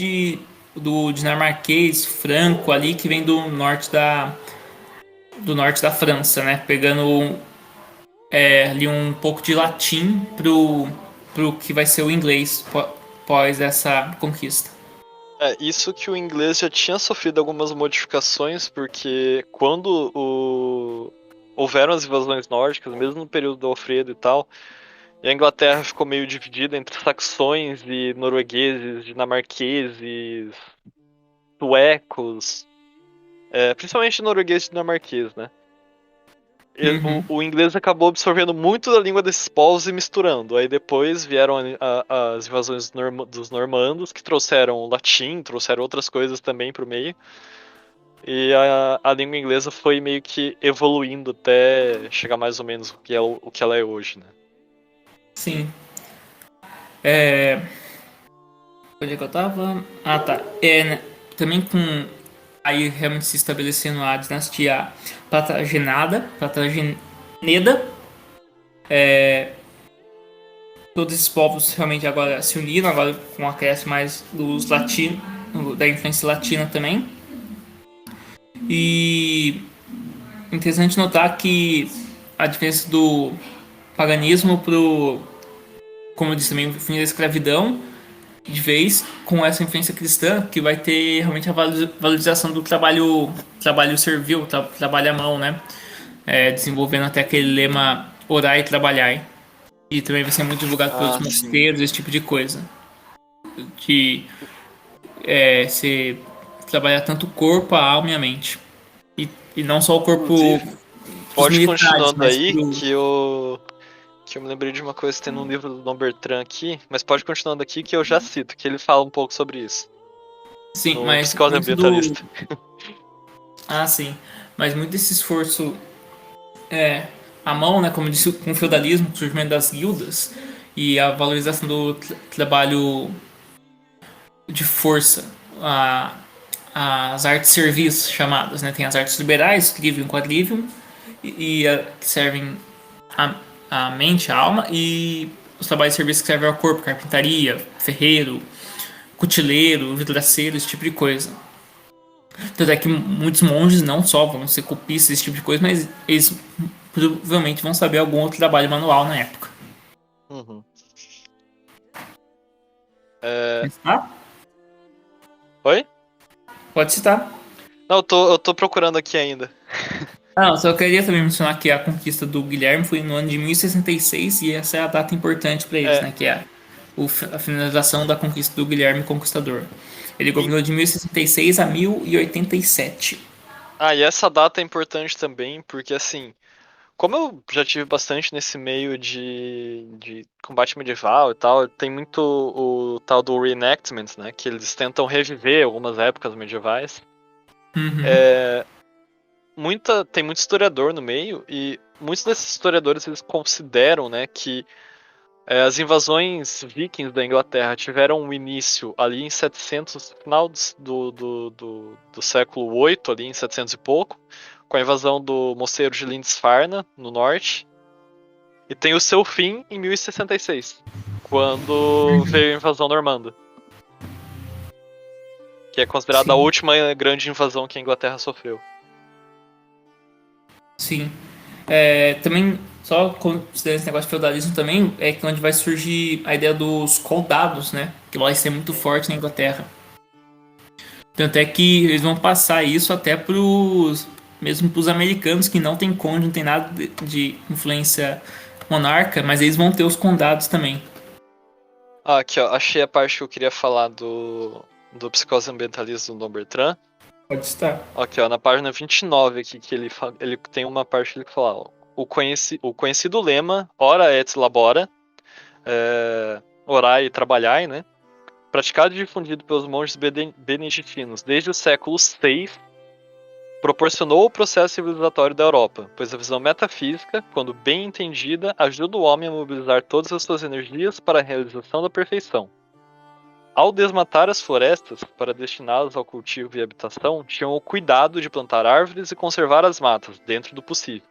do dinamarquês, franco ali, que vem do norte da França, né? Pegando ali um pouco de latim pro que vai ser o inglês pós essa conquista. Isso que o inglês já tinha sofrido algumas modificações, porque quando houveram as invasões nórdicas, mesmo no período do Alfredo e tal, e a Inglaterra ficou meio dividida entre saxões e noruegueses, dinamarqueses, suecos, principalmente norueguês e dinamarquês, né? Uhum. O inglês acabou absorvendo muito da língua desses povos e misturando. Aí depois vieram as invasões dos normandos, que trouxeram o latim, trouxeram outras coisas também pro meio. E a língua inglesa foi meio que evoluindo até chegar mais ou menos o que ela é hoje, né? Sim. Onde é que eu tava? Ah, tá. Né, também com aí realmente se estabelecendo a dinastia Plantageneda, todos esses povos realmente agora se uniram, agora com o acréscimo mais dos latinos, da influência latina também. E interessante notar que a diferença do paganismo pro, como eu disse também, o fim da escravidão, de vez com essa influência cristã, que vai ter realmente a valorização do trabalho servil, trabalho à mão, né? Desenvolvendo até aquele lema orar e trabalhar. E também vai ser muito divulgado pelos Ah, sim. mosteiros, esse tipo de coisa. De se trabalhar tanto o corpo, a alma e a mente. E não só o corpo Inclusive, dos pode militares, continuando mas aí que eu me lembrei de uma coisa que tem no livro do Dom Bertrand aqui, mas pode continuando aqui que eu já cito, que ele fala um pouco sobre isso. sim, No mas Psicose muito do. Ambientalista. Ah, sim. Mas muito desse esforço à mão, né? Como eu disse, com o feudalismo, com o surgimento das guildas e a valorização do trabalho de força, as artes serviços chamadas, né? Tem as artes liberais, trivium, quadrivium, que servem a, a mente, a alma, e os trabalhos de serviço que servem ao corpo, carpintaria, ferreiro, cutileiro, vidraceiro, esse tipo de coisa. Tanto é que muitos monges não só vão ser copistas, esse tipo de coisa, mas eles provavelmente vão saber algum outro trabalho manual na época. Uhum. É... Tá? Oi? Pode citar. Não, eu tô procurando aqui ainda. Ah, só queria também mencionar que a conquista do Guilherme foi no ano de 1066 e essa é a data importante para eles, É, né? Que é a finalização da conquista do Guilherme Conquistador. Ele e, governou de 1066 a 1087. e essa data é importante também, porque assim, como eu já tive bastante nesse meio de combate medieval e tal, tem muito o tal do reenactment, né? Que eles tentam reviver algumas épocas medievais. Uhum. Tem muito historiador no meio, e muitos desses historiadores eles consideram, né, que as invasões vikings da Inglaterra tiveram um início ali em 700, final do século 8, ali em 700 e pouco, com a invasão do mosteiro de Lindisfarne, no norte, e tem o seu fim em 1066, quando veio a invasão normanda, que é considerada a Sim, última grande invasão que a Inglaterra sofreu. sim. Também, só considerando esse negócio de feudalismo também, é que onde vai surgir a ideia dos coldados, né? Que vai ser muito forte na Inglaterra. Tanto é que eles vão passar isso até mesmo pros americanos que não tem conde, não tem nada de influência monarca, mas eles vão ter os condados também. Aqui ó, achei a parte que eu queria falar do psicose ambientalista do Dom Bertrand. Pode estar. Aqui, ó, na página 29 aqui, que ele tem uma parte que ele fala, ó, o conhecido lema ora et labora, orai e trabalhai, né? Praticado e difundido pelos monges beneditinos desde o século VI, proporcionou o processo civilizatório da Europa, pois a visão metafísica, quando bem entendida, ajuda o homem a mobilizar todas as suas energias para a realização da perfeição. Ao desmatar as florestas para destiná-las ao cultivo e habitação, tinham o cuidado de plantar árvores e conservar as matas, dentro do possível.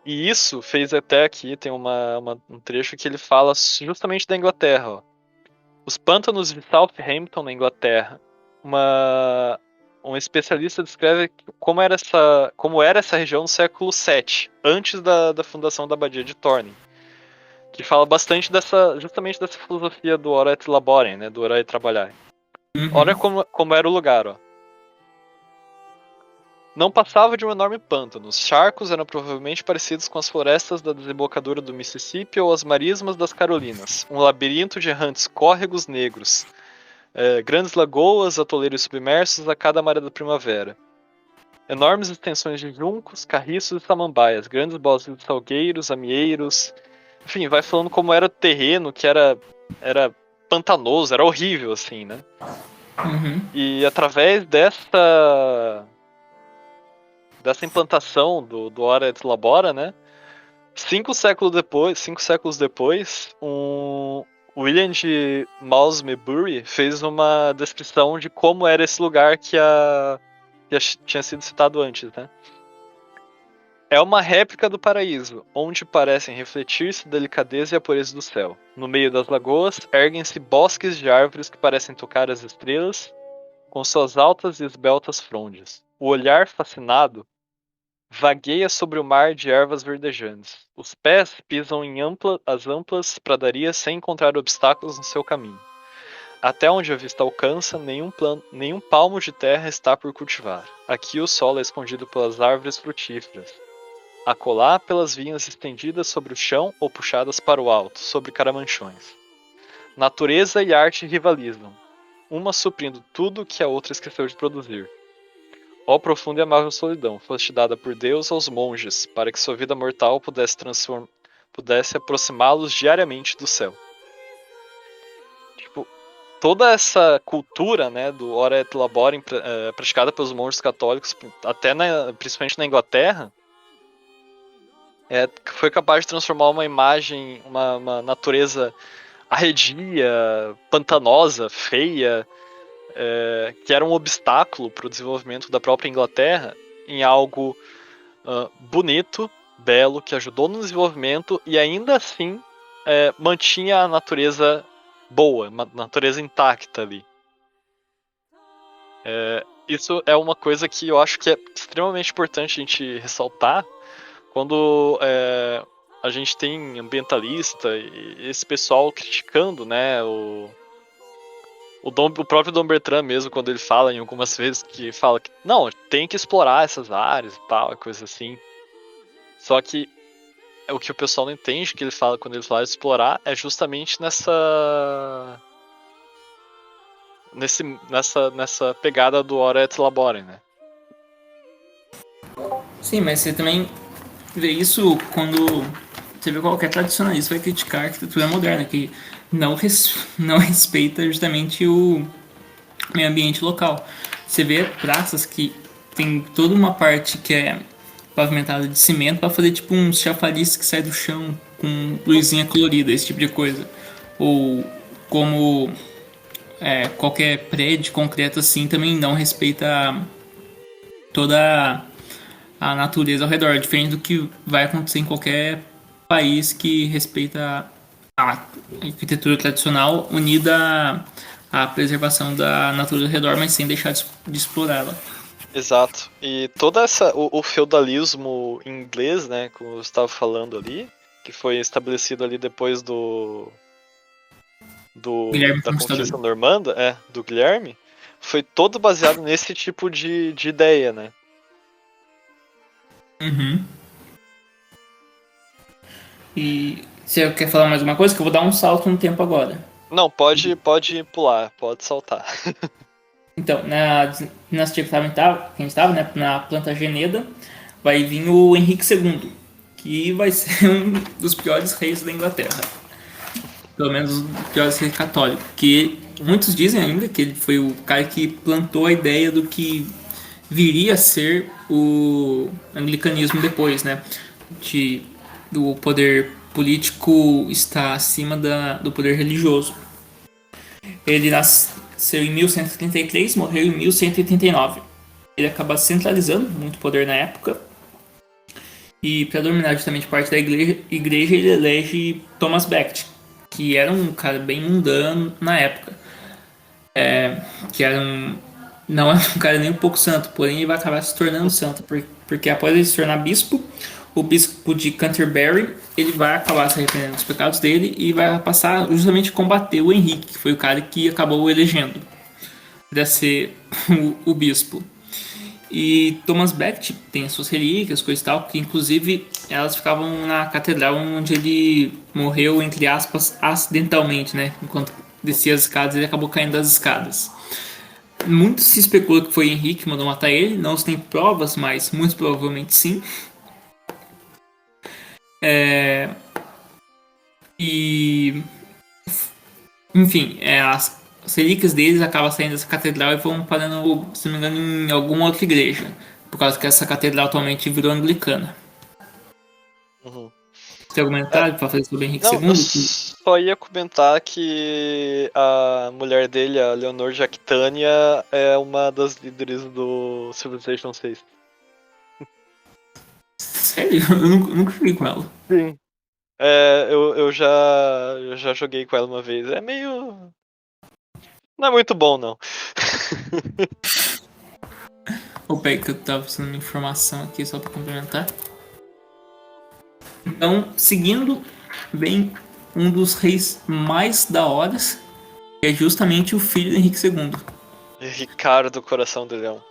E isso fez até aqui, tem um trecho que ele fala justamente da Inglaterra. Ó. Os pântanos de Southampton, na Inglaterra. Um especialista descreve como era essa região no século VII, antes da fundação da abadia de Thorney. Que fala bastante justamente dessa filosofia do ora et laborem, né, do ora et trabalhar. Olha Uhum. como era o lugar, ó. Não passava de um enorme pântano. Os charcos eram provavelmente parecidos com as florestas da desembocadura do Mississippi ou as marismas das Carolinas. Um labirinto de errantes córregos negros. Grandes lagoas, atoleiros submersos a cada maré da primavera. Enormes extensões de juncos, carriços e samambaias. Grandes bosques de salgueiros, amieiros. Enfim, vai falando como era o terreno, que era pantanoso, era horrível, assim, né? Uhum. E através dessa implantação do Ora et Labora, né? 5 séculos depois, William de Malmesbury fez uma descrição de como era esse lugar que tinha sido citado antes, né? É uma réplica do paraíso, onde parecem refletir-se a delicadeza e a pureza do céu. No meio das lagoas, erguem-se bosques de árvores que parecem tocar as estrelas com suas altas e esbeltas frondes. O olhar fascinado vagueia sobre o mar de ervas verdejantes. Os pés pisam em as amplas pradarias sem encontrar obstáculos no seu caminho. Até onde a vista alcança, nenhum palmo de terra está por cultivar. Aqui o solo é escondido pelas árvores frutíferas. Acolá pelas vinhas estendidas sobre o chão ou puxadas para o alto, sobre caramanchões. Natureza e arte rivalizam, uma suprindo tudo que a outra esqueceu de produzir. Ó profunda e amável solidão, foste dada por Deus aos monges, para que sua vida mortal pudesse aproximá-los diariamente do céu. Tipo, toda essa cultura, né, do ora et laborem praticada pelos monges católicos, principalmente na Inglaterra, foi capaz de transformar uma imagem, uma natureza arredia, pantanosa, feia, que era um obstáculo para o desenvolvimento da própria Inglaterra, em algo bonito, belo, que ajudou no desenvolvimento e ainda assim mantinha a natureza boa, uma natureza intacta ali. Isso é uma coisa que eu acho que é extremamente importante a gente ressaltar quando a gente tem ambientalista e esse pessoal criticando, né, o próprio Dom Bertrand mesmo, quando ele fala em algumas vezes, que fala que não, tem que explorar essas áreas e tal, coisa assim. Só que o que o pessoal não entende que ele fala quando ele fala de explorar é justamente nessa pegada do Ora et Labora, né? Sim, mas você também vê isso quando você vê qualquer tradicionalista vai criticar a arquitetura moderna, que não respeita justamente o meio ambiente local. Você vê praças que tem toda uma parte que é pavimentada de cimento para fazer tipo uns chafariz que sai do chão com luzinha colorida, esse tipo de coisa. Ou como qualquer prédio de concreto assim também não respeita toda a natureza ao redor, diferente do que vai acontecer em qualquer país que respeita a arquitetura tradicional unida à preservação da natureza ao redor, mas sem deixar de explorá-la. Exato. E toda o feudalismo inglês, né, como eu estava falando ali, que foi estabelecido ali depois Guilherme da conquista Conquistador. normanda, do Guilherme, foi todo baseado nesse tipo de ideia, né? Uhum. E você quer falar mais uma coisa? Que eu vou dar um salto no tempo agora. Não, pode pular, pode saltar. Então, na dinastia que a gente estava, né, na Plantageneda, vai vir o Henrique II, que vai ser um dos piores reis da Inglaterra. Pelo menos os piores reis católicos. Que muitos dizem ainda que ele foi o cara que plantou a ideia do que viria a ser o anglicanismo depois, né? De, do poder político estar acima do poder religioso. Ele nasceu em 1133, morreu em 1189. Ele acaba centralizando muito poder na época. E para dominar justamente parte da igreja, ele elege Thomas Becket, que era um cara bem mundano na época. Que era não é um cara nem um pouco santo, porém ele vai acabar se tornando santo, porque após ele se tornar bispo, o bispo de Canterbury, ele vai acabar se arrependendo dos pecados dele e vai passar justamente a combater o Henrique, que foi o cara que acabou o elegendo para ser o bispo. E Thomas Becket tem as suas relíquias, coisa e tal, que inclusive elas ficavam na catedral onde ele morreu, entre aspas, acidentalmente, né? Enquanto descia as escadas, ele acabou caindo das escadas. Muito se especula que foi Henrique que mandou matar ele, não se tem provas, mas muito provavelmente sim. E. Enfim, as relíquias deles acabam saindo dessa catedral e vão parando, se não me engano, em alguma outra igreja. Por causa que essa catedral atualmente virou anglicana. Uhum. Tem algum É, comentário para fazer sobre Henrique não, eu II? só ia comentar que a mulher dele, a Leonor de Aquitânia, é uma das líderes do Civilization 6. Sério? Eu nunca joguei com ela. Sim. Eu já joguei com ela uma vez. É meio. Não é muito bom, não. Opa, aí que eu tava precisando de uma informação aqui só para complementar. Então, seguindo, vem um dos reis mais da hora, que é justamente o filho de Henrique II. Ricardo do Coração do Leão.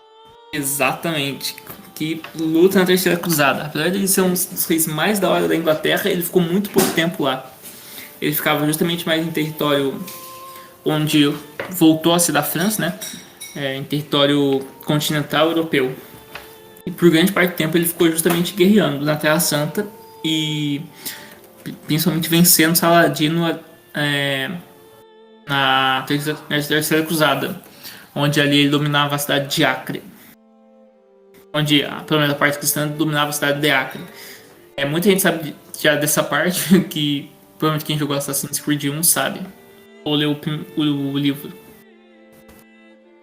Exatamente. Que luta na Terceira Cruzada. Apesar de ele ser um dos reis mais da hora da Inglaterra, ele ficou muito pouco tempo lá. Ele ficava justamente mais em território onde voltou a ser da França, né? Em território continental europeu. E por grande parte do tempo ele ficou justamente guerreando na Terra Santa e principalmente vencendo Saladino na Terceira Cruzada, onde ali ele dominava a cidade de Acre. Onde, pelo menos a parte cristã, dominava a cidade de Acre. Muita gente sabe já dessa parte, que provavelmente quem jogou Assassin's Creed 1 sabe. Ou leu o livro.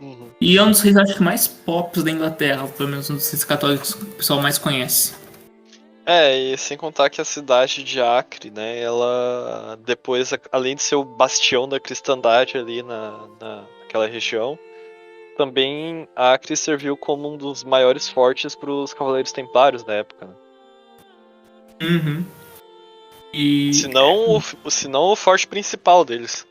Uhum. E é um dos reis, acho que, mais pop da Inglaterra, pelo menos um dos reis católicos que o pessoal mais conhece. E sem contar que a cidade de Acre, né, ela depois, além de ser o bastião da cristandade ali naquela região, também a Acre serviu como um dos maiores fortes para os Cavaleiros Templários da época, né? Uhum. E Se não o forte principal deles.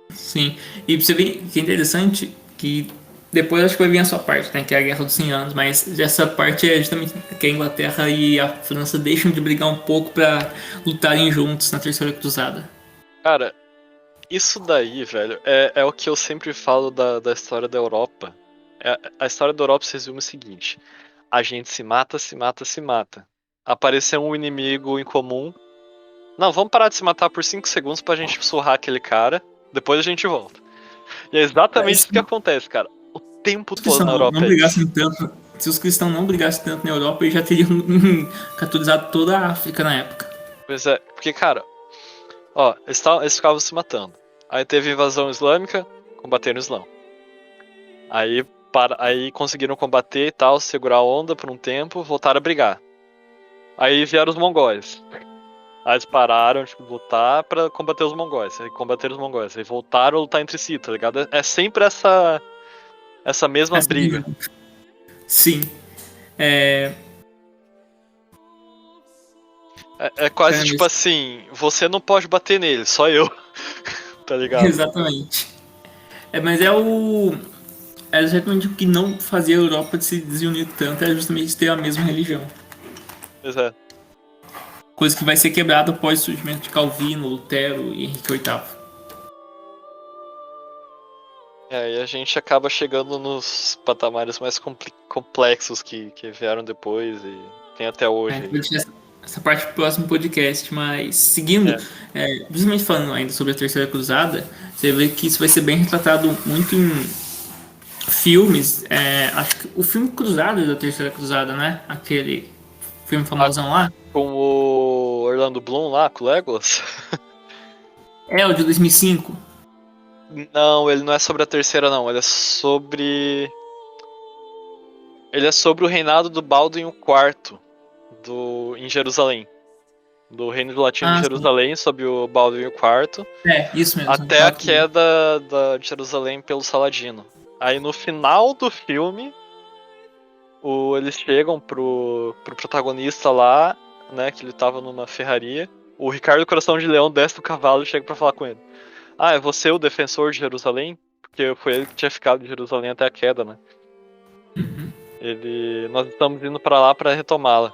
sim. E pra você ver que é interessante que depois acho que vai vir a sua parte, né? Que é a Guerra dos 100 Anos, mas essa parte é justamente que a Inglaterra e a França deixam de brigar um pouco pra lutarem juntos na Terceira Cruzada. Cara, isso daí, velho, é o que eu sempre falo da história da Europa. A história da Europa se resume o seguinte: a gente se mata, se mata, se mata. Apareceu um inimigo em comum. Não, vamos parar de se matar por 5 segundos pra gente surrar aquele cara. Depois a gente volta. E é exatamente Mas isso que acontece, cara. O tempo se os todo cristãos na não Europa é isso. brigassem tanto, se os cristãos não brigassem tanto na Europa, eles já teriam catolizado toda a África na época. Pois é, porque, cara, ó, eles ficavam se matando. Aí teve invasão islâmica, combateram o Islã. Aí conseguiram combater e tal, segurar a onda por um tempo, voltaram a brigar. Aí vieram os mongóis. Aí eles pararam de lutar pra combater os mongóis. Aí combateram os mongóis. Aí voltaram a lutar entre si, tá ligado? É sempre essa mesma Essa briga. dinâmica. Sim. É, É quase caramba, tipo assim, você não pode bater nele, só eu. Tá ligado? exatamente. Mas é exatamente o que não fazia a Europa se desunir tanto, é justamente ter a mesma religião. Pois é. Coisa que vai ser quebrada após o surgimento de Calvino, Lutero e Henrique VIII. E a gente acaba chegando nos patamares mais complexos que vieram depois e tem até A hoje gente aí. vai deixar essa parte pro próximo podcast, mas seguindo, É. justamente falando ainda sobre a Terceira Cruzada, você vê que isso vai ser bem retratado muito em filmes. Acho que o filme Cruzada da Terceira Cruzada, né? Aquele filme Ah, famosão lá. com o Orlando Bloom lá, com o Legolas? É o de 2005. Não, ele não é sobre a terceira, não. Ele é sobre o reinado do Baldwin IV em Jerusalém. Do Reino do Latino de Ah, sim. Jerusalém, sob o Baldwin IV, Isso mesmo. até a queda de Jerusalém pelo Saladino. Aí no final do filme, eles chegam pro protagonista lá, né, que ele tava numa ferraria. O Ricardo Coração de Leão desce do cavalo e chega pra falar com ele. Ah, é você o defensor de Jerusalém? Porque foi ele que tinha ficado em Jerusalém até a queda, né? Nós estamos indo pra lá pra retomá-la.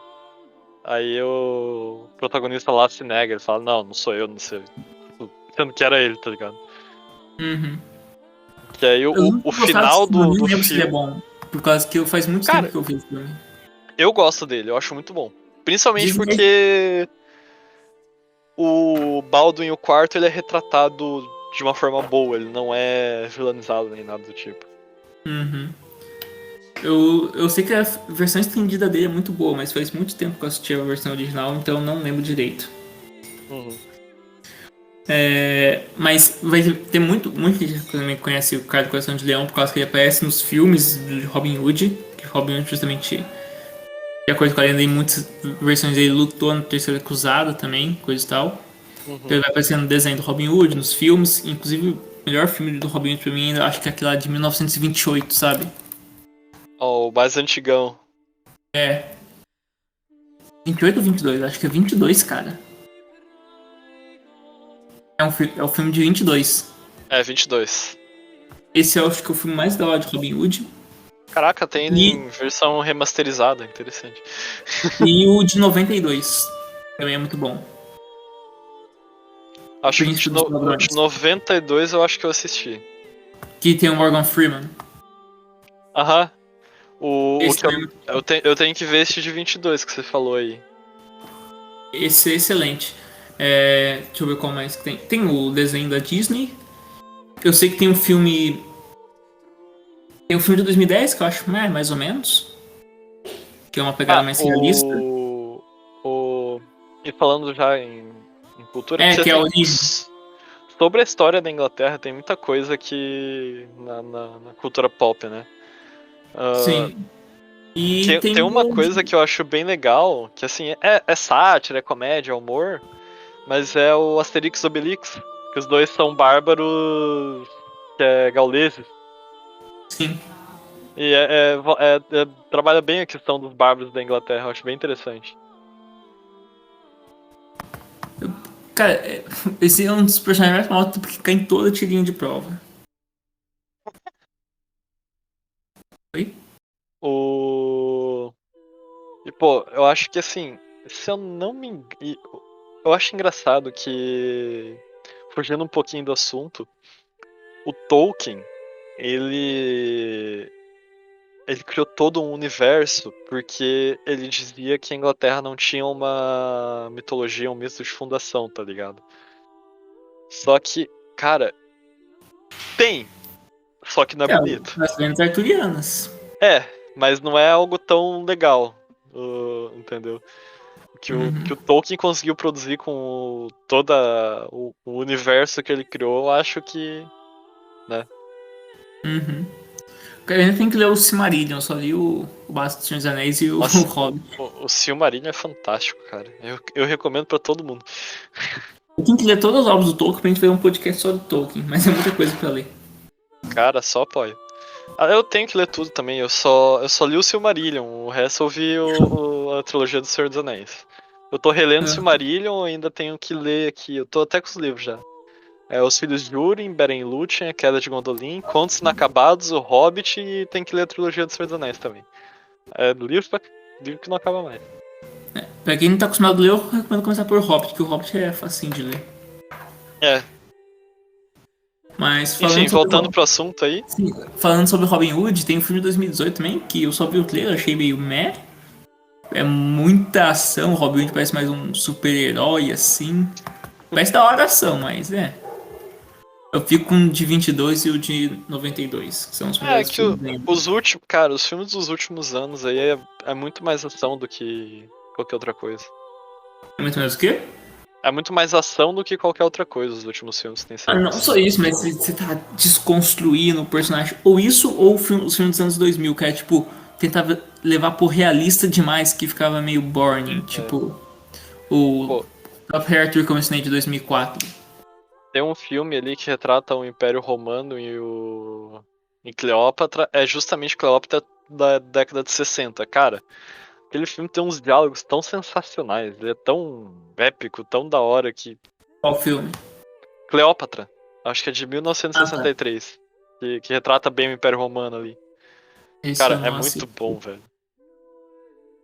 Aí o protagonista lá se nega, ele fala, não sou eu, não sei. Sendo que era ele, tá ligado? Uhum. Que aí Eu o nunca gostava desse final filme, eu nem do lembro se ele é filme. bom. Por causa que faz muito tempo Cara, que eu vi o filme. eu gosto dele, eu acho muito bom. Principalmente Dizem que porque o Baldwin o quarto ele é retratado de uma forma boa, ele não é vilanizado nem nada do tipo. Uhum. Eu sei que a versão estendida dele é muito boa, mas faz muito tempo que eu assisti a versão original, então eu não lembro direito. Uhum. Mas vai ter muita gente que também conhece o Cara do Coração de Leão por causa que ele aparece nos filmes de Robin Hood, que Robin Hood justamente, de acordo com a lenda, em muitas versões ele lutou na Terceira Cruzada também, coisa e tal. Então Uhum. ele vai aparecer no desenho do Robin Hood, nos filmes, inclusive o melhor filme do Robin Hood pra mim, eu acho que é aquele lá de 1928, sabe? Ó, o mais antigão. É, 28 ou 22? Acho que é 22, cara. É o filme de 22. É, 22. Esse eu acho que é o filme mais da hora de Robin Hood. Caraca, tem E, em versão remasterizada, interessante. e o de 92. Também é muito bom. O Acho que Príncipe dos o de Ladrões. 92 eu acho que eu assisti. Que tem o Morgan Freeman. Aham. O Esse, que eu tenho que ver esse de 22 que você falou aí. esse é excelente. Deixa eu ver qual mais que tem. Tem o desenho da Disney. Eu sei que tem um filme. Tem um filme de 2010 que eu acho mais ou menos. Que é uma pegada Ah, mais realista. o e falando já em cultura, porque Que é a assim, origem. sobre a história da Inglaterra tem muita coisa que na cultura pop, né? Ah, Sim. E tem tem uma o. coisa que eu acho bem legal, que assim, é sátira, é comédia, é humor, mas é o Asterix e Obelix, que os dois são bárbaros gauleses. Sim. E trabalha bem a questão dos bárbaros da Inglaterra, eu acho bem interessante. Cara, esse é um dos personagens mais famosos porque cai em toda tirinha de prova. Oi? O. E, pô, eu acho que assim, se eu não me engano. Eu acho engraçado que. Fugindo um pouquinho do assunto, o Tolkien, ele. Ele criou todo um universo porque ele dizia que a Inglaterra não tinha uma mitologia, um mito de fundação, tá ligado? Só que, cara, tem. Só que não é É, bonito. as lendas arturianas. É, mas não é algo tão legal. Entendeu? Que o Uhum. Tolkien conseguiu produzir com todo o universo que ele criou, eu acho que. Né? Uhum. Cara, a gente tem que ler o Silmarillion, eu só li o Básico dos Senhor dos Anéis e o Nossa, Hobbit. o Silmarillion é fantástico, cara. Eu recomendo pra todo mundo. Eu tenho que ler todas as obras do Tolkien pra gente fazer um podcast só do Tolkien, mas é muita coisa pra ler. Cara, só apoio. Ah, eu tenho que ler tudo também, eu só li o Silmarillion, o resto eu vi a trilogia do Senhor dos Anéis. Eu tô relendo o Ah, Silmarillion, ainda tenho que ler aqui, eu tô até com os livros já. Os Filhos de Húrin, Beren e Lúthien, A Queda de Gondolin, Contos Inacabados, O Hobbit e tem que ler a trilogia do Senhor dos Anéis também. Livro que não acaba mais. pra quem não tá acostumado a ler, eu recomendo começar por Hobbit, que o Hobbit é facinho de ler. É, Mas enfim, voltando pro assunto aí. Sim, falando sobre Robin Hood, tem um filme de 2018 também, que eu só vi o trailer, achei meio meh. É muita ação, o Robin Hood parece mais um super-herói, assim. Parece da hora a ação, mas é. Eu fico com o de 22 e o de 92, que são os É melhores que filmes ainda. os últimos, cara, os filmes dos últimos anos aí é muito mais ação do que qualquer outra coisa. É muito mais o quê? É muito mais ação do que qualquer outra coisa os últimos filmes que têm Ah, saído. não só isso, mas você tá desconstruindo o personagem. Ou isso, ou os filmes dos anos 2000, que é tipo, tentava levar pro realista demais, que ficava meio boring. É. Tipo, o Pô, Top Hair Tour que eu ensinei de 2004. tem um filme ali que retrata o Império Romano e Cleópatra, é justamente Cleópatra da década de 60. Cara, aquele filme tem uns diálogos tão sensacionais, ele é tão épico, tão da hora que. Qual filme? Cleópatra, acho que é de Ah, tá. 1963, que retrata bem o Império Romano ali. Esse Cara, eu é não muito assisti. bom, velho.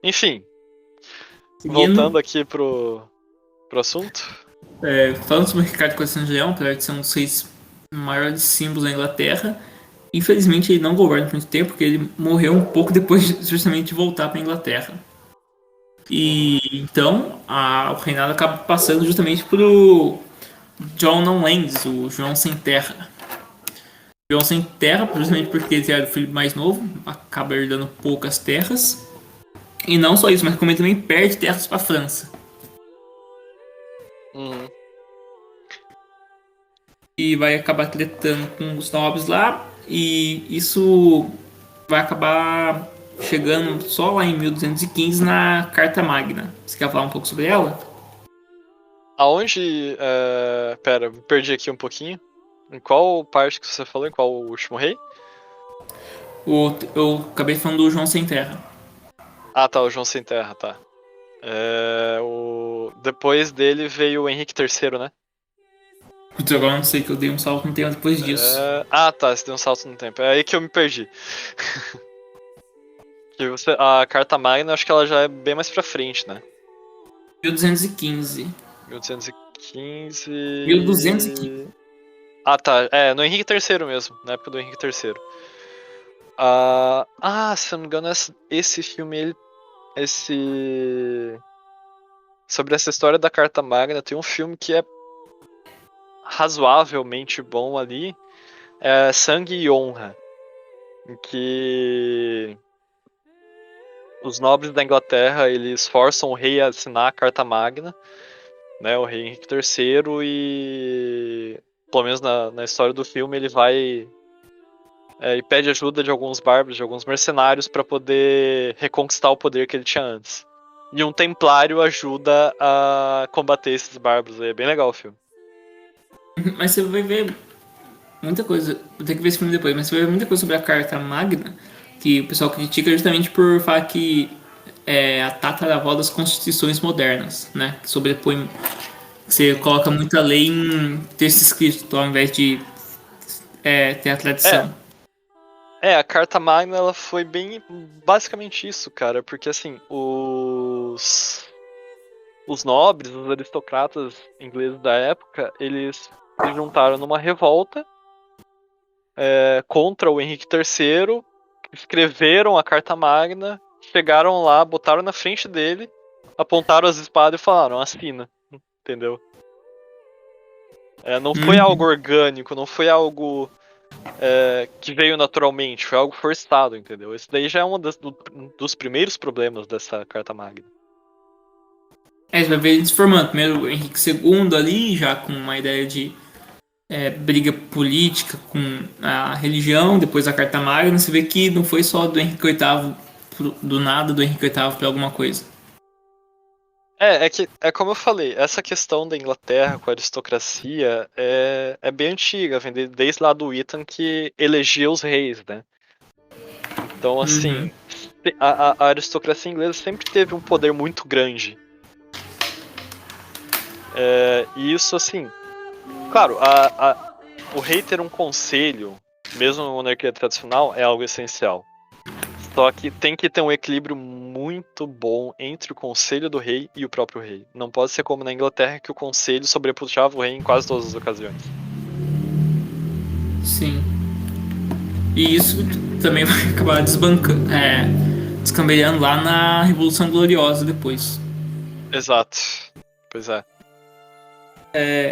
Enfim, Seguindo, voltando aqui pro assunto. falando sobre o Ricardo Coração de Leão, apesar de ser um dos seis maiores símbolos da Inglaterra, infelizmente ele não governa por muito tempo, porque ele morreu um pouco depois justamente de voltar para a Inglaterra. Uhum. E então o reinado acaba passando justamente pro John Não Lands, o João Sem Terra. João Sem Terra, justamente porque ele era o filho mais novo, acaba herdando poucas terras. E não só isso, mas como ele também perde terras para a França. Uhum. E vai acabar tretando com os nobres lá. E isso vai acabar chegando só lá em 1215 na Carta Magna. Você quer falar um pouco sobre ela? Aonde. Pera, me perdi aqui um pouquinho. Em qual parte que você falou? Em qual último rei? Eu acabei falando do João Sem Terra. Ah, tá, o João Sem Terra, tá. Depois dele veio o Henrique III, né? Putz, agora eu não sei que eu dei um salto no tempo depois disso. Ah, tá, você deu um salto no tempo. É aí que eu me perdi. A Carta Magna, acho que ela já é bem mais pra frente, né? 1215. 1215. 1215. Ah, tá. No Henrique III mesmo, na época do Henrique III. Se eu não me engano, esse filme, esse. Sobre essa história da Carta Magna, tem um filme que é razoavelmente bom ali. É Sangue e Honra. Em que os nobres da Inglaterra eles forçam o rei a assinar a Carta Magna, né? O rei Henrique III e. Pelo menos na história do filme, ele vai e pede ajuda de alguns bárbaros, de alguns mercenários, para poder reconquistar o poder que ele tinha antes. E um templário ajuda a combater esses bárbaros. É bem legal o filme. Mas você vai ver. muita coisa. Vou ter que ver esse filme depois, mas você vai ver muita coisa sobre a Carta Magna que o pessoal critica justamente por falar que é a tataravó das constituições modernas, né? Que sobrepõe. Você coloca muita lei em texto escrito ao invés de ter a É, tradição. a Carta Magna ela foi bem basicamente isso, cara, porque assim, os nobres, os aristocratas ingleses da época, eles se juntaram numa revolta contra o Henrique III, escreveram a Carta Magna, chegaram lá, botaram na frente dele, apontaram as espadas e falaram, assina, entendeu? Não foi algo Uhum. orgânico, não foi algo que veio naturalmente, foi algo forçado, entendeu? Esse daí já é um dos primeiros problemas dessa Carta Magna. Você vai ver ele se formando. Primeiro o Henrique II ali, já com uma ideia de briga política com a religião, depois a Carta Magna. Você vê que não foi só do Henrique VIII, do nada do Henrique VIII para alguma coisa. É como eu falei, essa questão da Inglaterra com a aristocracia é bem antiga, vem desde lá do Ethan que elegia os reis, né? Então, Uhum. assim, a aristocracia inglesa sempre teve um poder muito grande. E isso, assim, claro, o rei ter um conselho, mesmo na monarquia tradicional, é algo essencial. Só que tem que ter um equilíbrio muito bom entre o conselho do rei e o próprio rei. Não pode ser como na Inglaterra que o conselho sobrepujava o rei em quase todas as ocasiões. Sim. E isso também vai acabar descambelhando lá na Revolução Gloriosa depois. Exato. Pois é.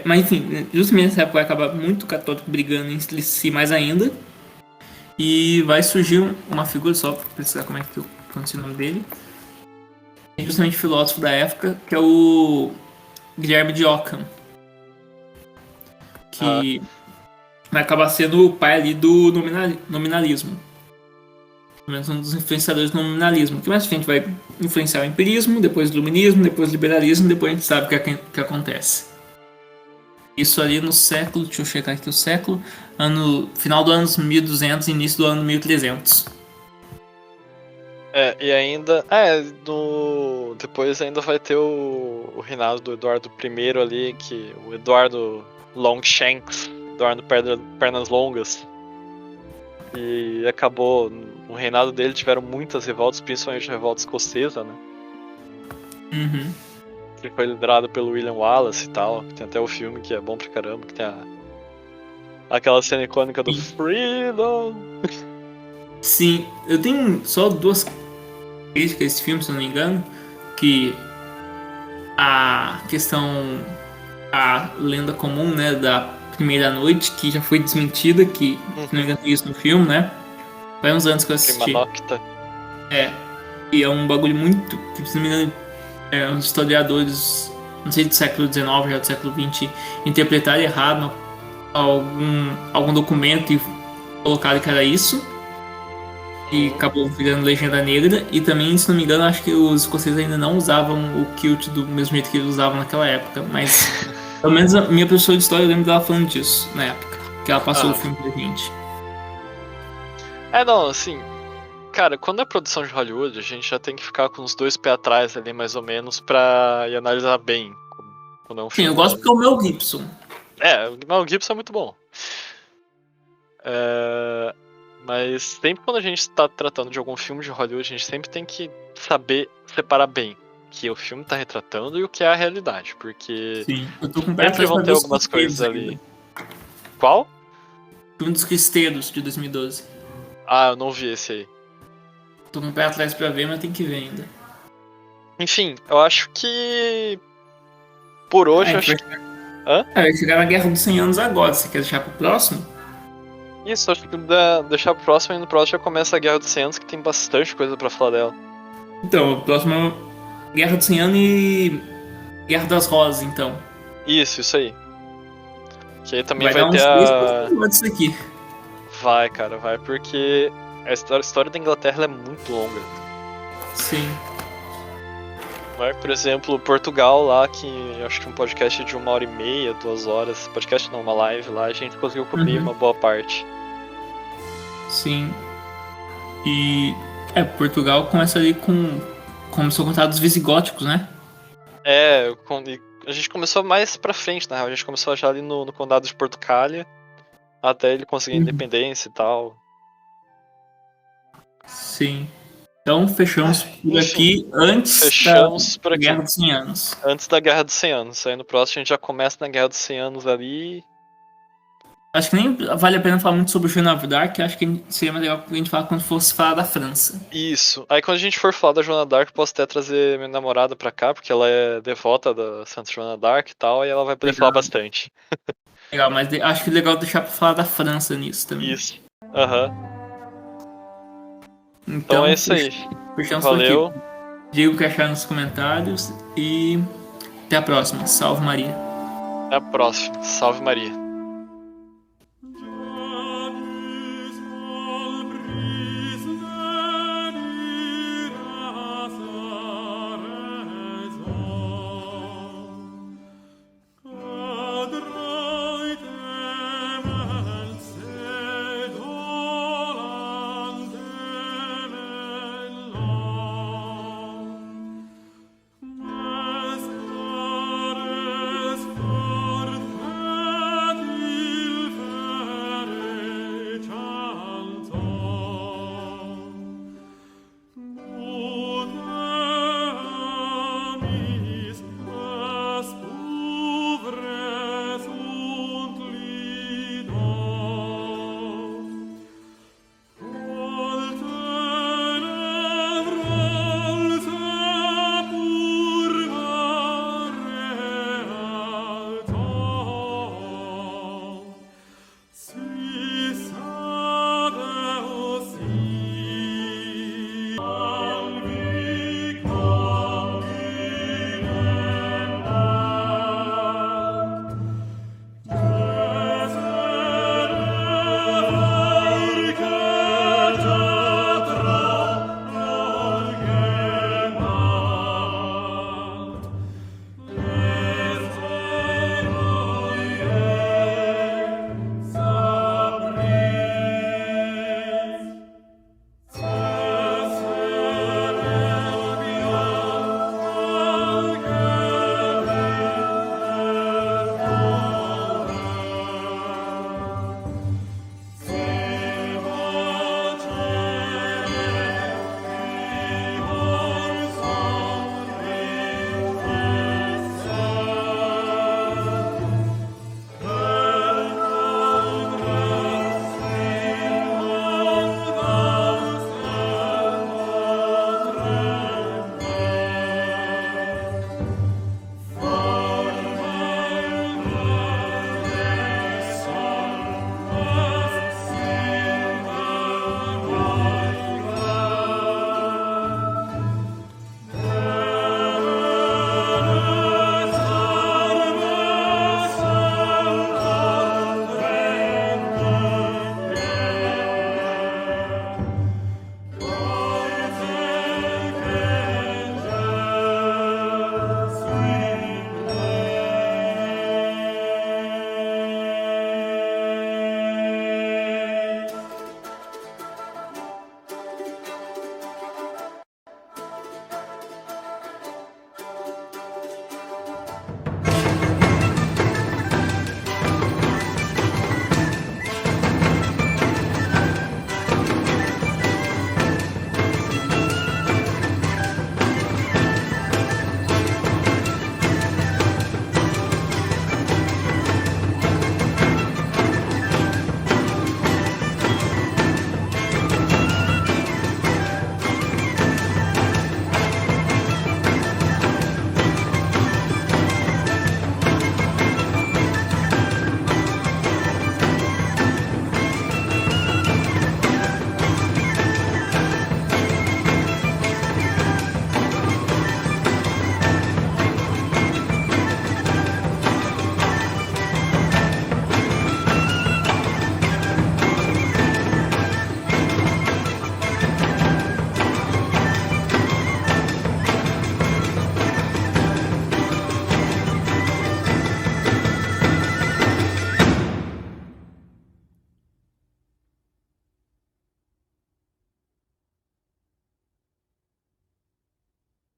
Mas enfim, justamente nessa época vai acabar muito católico brigando entre si mais ainda. E vai surgir uma figura, só pra precisar como é que eu pronuncia o nome dele. É justamente filósofo da época, que é o Guilherme de Ockham. Ah, Que vai acabar sendo o pai ali do nominalismo. Pelo menos um dos influenciadores do nominalismo. Que mais pra frente vai influenciar o empirismo, depois o iluminismo, depois o liberalismo, depois a gente sabe o que acontece. Isso ali no século, deixa eu checar aqui o século, final do ano 1200 e início do ano 1300. e ainda. Depois ainda vai ter o reinado do Eduardo I ali, que o Eduardo Longshanks, Eduardo Pernas Longas. E acabou. No reinado dele tiveram muitas revoltas, principalmente a revolta escocesa, né? Uhum. Que foi liderado pelo William Wallace e tal. Tem até o filme que é bom pra caramba, que tem aquela cena icônica do Freedom. Sim, eu tenho só duas críticas a esse filme, se eu não me engano, que a questão, a lenda comum, né, da primeira noite, que já foi desmentida, que se não me engano tem isso no filme, né? Faz uns anos que eu Prima assisti. Nocta. É, e é um bagulho muito, que se não me engano, os historiadores, não sei do século XIX, já do século XX, interpretaram errado algum documento e colocaram que era isso. E acabou virando legenda negra. E também, se não me engano, acho que os escoceses ainda não usavam o kilt do mesmo jeito que eles usavam naquela época. Mas, pelo menos a minha professora de história, eu lembro dela falando disso na época. Que ela passou o Ah. filme pra gente. Não, assim. Cara, quando é produção de Hollywood, a gente já tem que ficar com os dois pés atrás ali, mais ou menos, pra ir analisar bem quando é um Sim, eu filme de gosto porque é o Hollywood. Mel Gibson. O Mel Gibson é muito bom. Mas sempre quando a gente está tratando de algum filme de Hollywood, a gente sempre tem que saber separar bem o que o filme está retratando e o que é a realidade, porque Sim. Eu tô com o pé sempre atrás vão pra ter ver os algumas Cristeiros coisas ainda. ali. Qual? O filme dos Cristeiros, de 2012. Eu não vi esse aí. Tô com o pé atrás pra ver, mas tem que ver ainda. Enfim, eu acho que por hoje, A eu gente acho vai que. Hã? vai chegar na Guerra dos 100 Anos agora. Você quer deixar pro próximo? Isso, acho que deixar pro próximo e no próximo já começa a Guerra dos 100 Anos, que tem bastante coisa pra falar dela. Então, o próximo é Guerra dos 100 Anos e Guerra das Rosas, então. Isso aí. Que aí também Vai vai dar ter uns 3 a. episódios isso aqui. Vai, cara, vai, porque a história da Inglaterra ela é muito longa. Sim. Vai, por exemplo, Portugal lá, que eu acho que um podcast de 1h30, 2 horas. Podcast não, uma live lá, a gente conseguiu cobrir uma boa parte. Sim. E Portugal começa ali começou a contar dos visigóticos, né? A gente começou mais pra frente, na real. A gente começou já ali no condado de Portucália, até ele conseguir independência e tal. Sim. Então fechamos por enfim, aqui antes fechamos da por aqui. Guerra dos 100 Anos. Antes da Guerra dos 100 Anos. Aí no próximo a gente já começa na Guerra dos 100 Anos ali. Acho que nem vale a pena falar muito sobre o Joana of Dark, acho que seria mais legal a gente falar quando fosse falar da França. Isso. Aí quando a gente for falar da Joana d'Arc, posso até trazer minha namorada pra cá, porque ela é devota da Santa Joana d'Arc e tal, e ela vai poder falar bastante. Legal, mas acho que é legal deixar pra falar da França nisso também. Isso. Aham. Então é isso aí. Fechamos Valeu. por aqui. Diga o que achar nos comentários e até a próxima. Salve Maria. Até a próxima. Salve Maria.